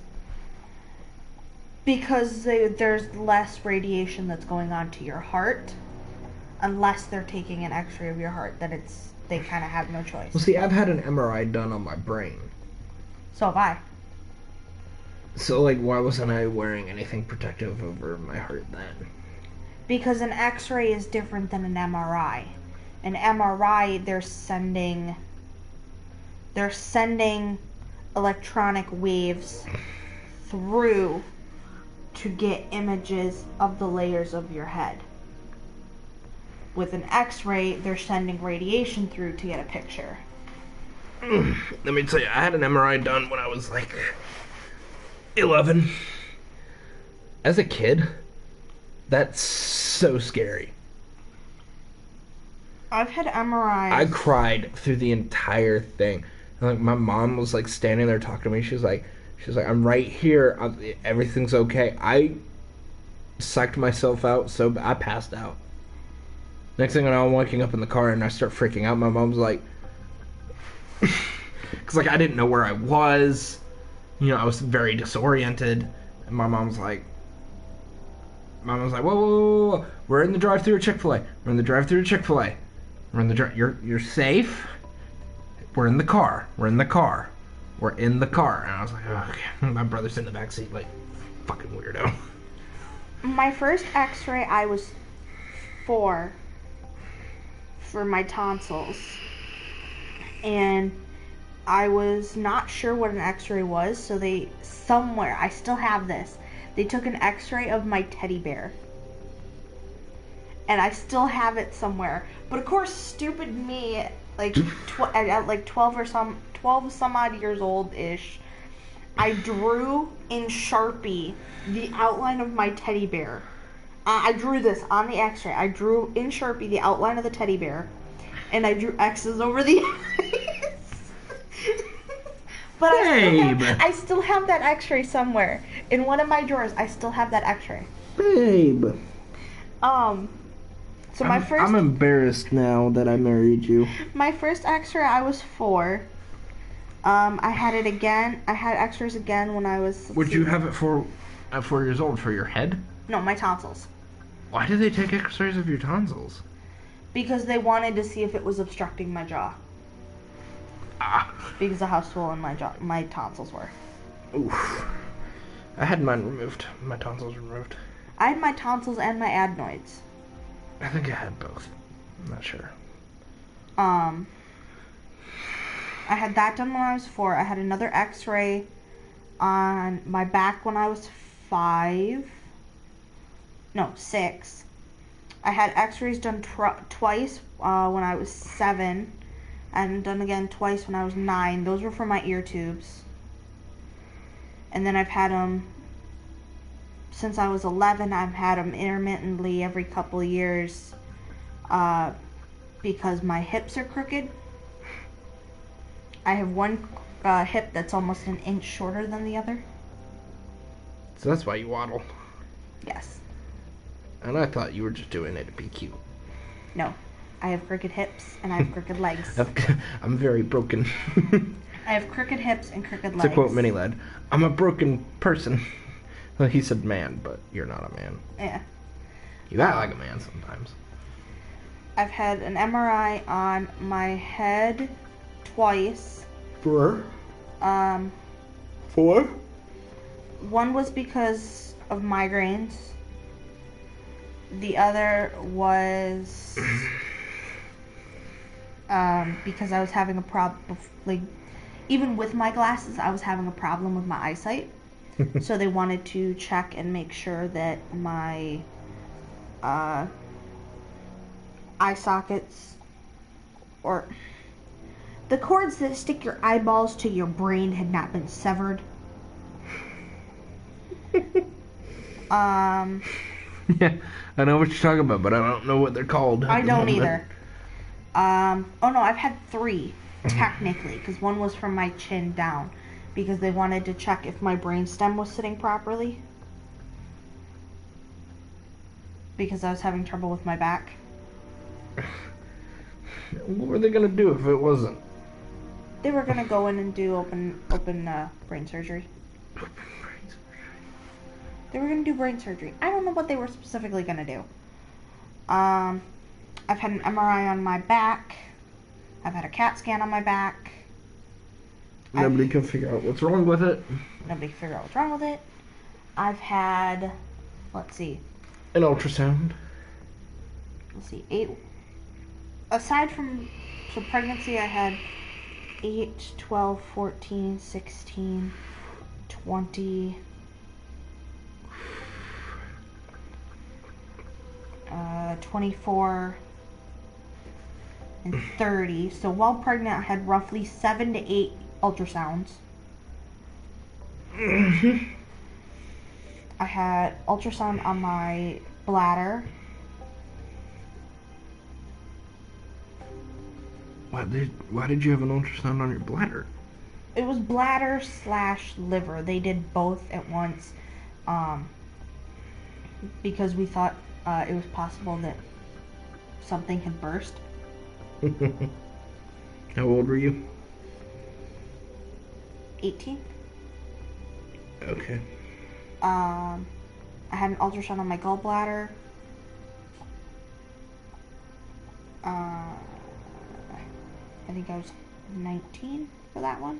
Because there's less radiation that's going on to your heart, unless they're taking an X-ray of your heart. Then they kind of have no choice. Well, see, I've had an MRI done on my brain. So have I. So, like, why wasn't I wearing anything protective over my heart then? Because an X-ray is different than an MRI. An MRI, they're sending electronic waves through to get images of the layers of your head. With an X-ray, they're sending radiation through to get a picture. Let me tell you, I had an MRI done when I was like 11. As a kid, that's so scary. I've had MRIs. I cried through the entire thing. And, like, my mom was like standing there talking to me. She was like, I'm right here. Everything's okay. I psyched myself out, so I passed out. Next thing I know, I'm waking up in the car and I start freaking out. My mom's like, because like I didn't know where I was. You know, I was very disoriented. And my mom's like, whoa. We're in the drive-thru at Chick-fil-A. We're in the drive-thru at Chick-fil-A. We're in the you're safe. We're in the car. We're in the car. And I was like, oh, okay. My brother's in the backseat, like, fucking weirdo. My first X-ray, I was 4 for my tonsils. And I was not sure what an X-ray was, so I still have this. They took an X-ray of my teddy bear. And I still have it somewhere. But of course, stupid me, like at like 12 some odd years old-ish, I drew in Sharpie the outline of my teddy bear. I drew this on the X-ray. I drew in Sharpie the outline of the teddy bear, and I drew X's over the eyes. But I still have that X-ray somewhere in one of my drawers. I still have that X-ray. Babe. So I'm embarrassed now that I married you. My first X-ray, I was 4. I had it again. I had X-rays again when I was. Would you have it at 4 years old for your head? No, my tonsils. Why did they take X-rays of your tonsils? Because they wanted to see if it was obstructing my jaw. Because of how swollen my tonsils were. Oof. I had mine removed. My tonsils removed. I had my tonsils and my adenoids. I think I had both. I'm not sure. I had that done when I was 4. I had another X-ray on my back when I was 6. I had X-rays done twice when I was 7. And done again twice when I was 9. Those were for my ear tubes. And then I've had them since I was 11. I've had them intermittently every couple of years because my hips are crooked. I have one hip that's almost an inch shorter than the other. So that's why you waddle. Yes. And I thought you were just doing it to be cute. No. I have crooked hips and I have crooked legs. I'm very broken. I have crooked hips and crooked legs. To quote Mini Lad, I'm a broken person. Well, he said man, but you're not a man. Yeah. You act like a man sometimes. I've had an MRI on my head twice. 4? 4? One was because of migraines. The other was because I was having a problem, like, even with my glasses, I was having a problem with my eyesight. So they wanted to check and make sure that my eye sockets, or the cords that stick your eyeballs to your brain, had not been severed. Yeah, I know what you're talking about, but I don't know what they're called. I don't either. Oh no, I've had 3, technically, because one was from my chin down, because they wanted to check if my brainstem was sitting properly. because I was having trouble with my back. What were they gonna do if it wasn't? They were gonna go in and do open brain surgery. They were gonna do brain surgery. I don't know what they were specifically gonna do. I've had an MRI on my back. I've had a CAT scan on my back. Nobody can figure out what's wrong with it. Nobody can figure out what's wrong with it. I've had, let's see, An ultrasound. 8. Aside from pregnancy, I had 8, 12, 14, 16, 20, 24, and 30. So while pregnant, I had roughly 7 to 8 ultrasounds. I had ultrasound on my bladder. Why did you have an ultrasound on your bladder? It was bladder / liver. They did both at once, because we thought it was possible that something had burst. How old were you? 18. Okay. I had an ultrasound on my gallbladder. I think I was 19 for that one.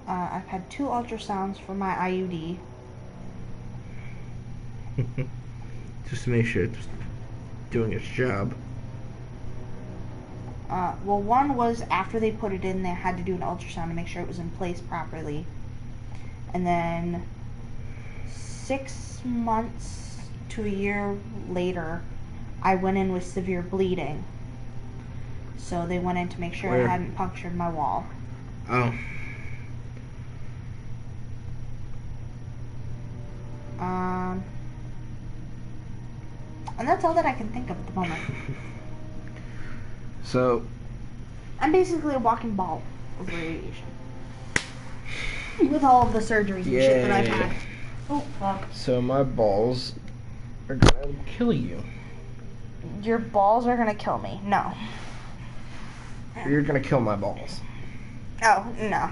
I've had 2 ultrasounds for my IUD. Just to make sure it's doing its job. Well, one was after they put it in, they had to do an ultrasound to make sure it was in place properly. And then 6 months to a year later, I went in with severe bleeding. So they went in to make sure Where? I hadn't punctured my wall. Oh. And that's all that I can think of at the moment. So, I'm basically a walking ball of radiation. With all of the surgeries and shit that I've Yay. had. Oh, fuck. so my balls are gonna kill you. Your balls are gonna kill me. No. You're gonna kill my balls. Oh, no.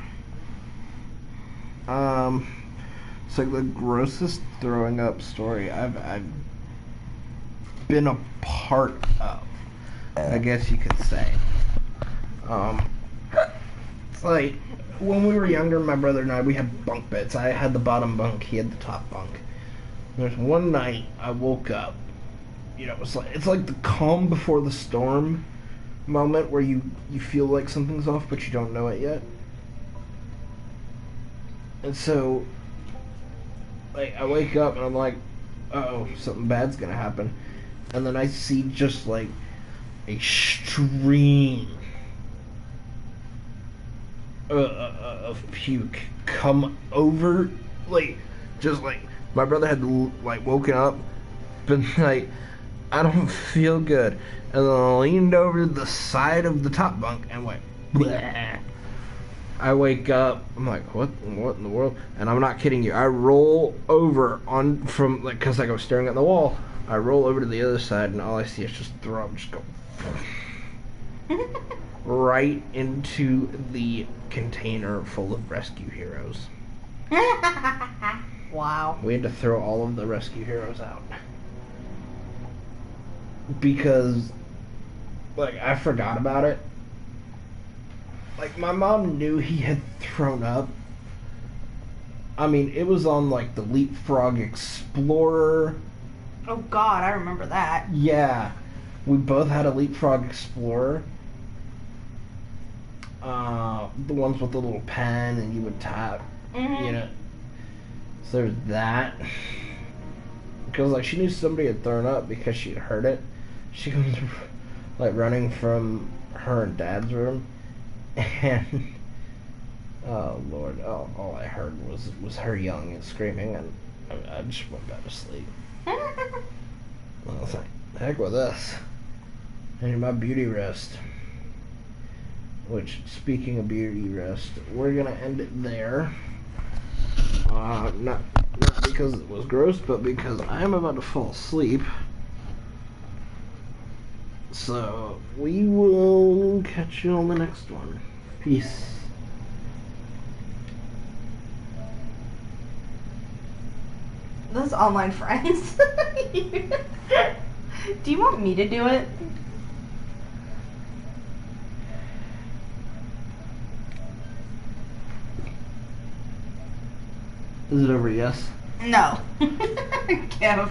It's like the grossest throwing up story I've been a part of, I guess you could say. It's like when we were younger, my brother and I, we had bunk beds. I had the bottom bunk, he had the top bunk. There's one night I woke up, you know, it's like the calm before the storm moment where you feel like something's off but you don't know it yet. And so, like, I wake up and I'm like, uh-oh, something bad's gonna happen. And then I see just like a stream of puke come over, like, just like my brother had like woken up, been like, I don't feel good, and then I leaned over the side of the top bunk and went bleh. I wake up, I'm like, what in the world? And I'm not kidding you, I roll over on from, like, cause like I was staring at the wall, I roll over to the other side and all I see is just throw up, just go right into the container full of rescue heroes. Wow. We had to throw all of the rescue heroes out. Because, like, I forgot about it. Like, my mom knew he had thrown up. I mean, it was on, like, the Leapfrog Explorer. Oh, God, I remember that. Yeah. We both had a Leapfrog Explorer. The ones with the little pen and you would tap, you know. So there's that. Because, like, she knew somebody had thrown up because she'd heard it. She was, like, running from her and Dad's room. And, oh, Lord, all I heard was her yelling and screaming, and I just went back to sleep. I was like, the heck with this. I need my beauty rest. Which, speaking of beauty rest, we're gonna end it there. Not because it was gross, but because I am about to fall asleep. So, we will catch you on the next one. Peace. Those online friends. Do you want me to do it? Is it over? Yes. No. Kev.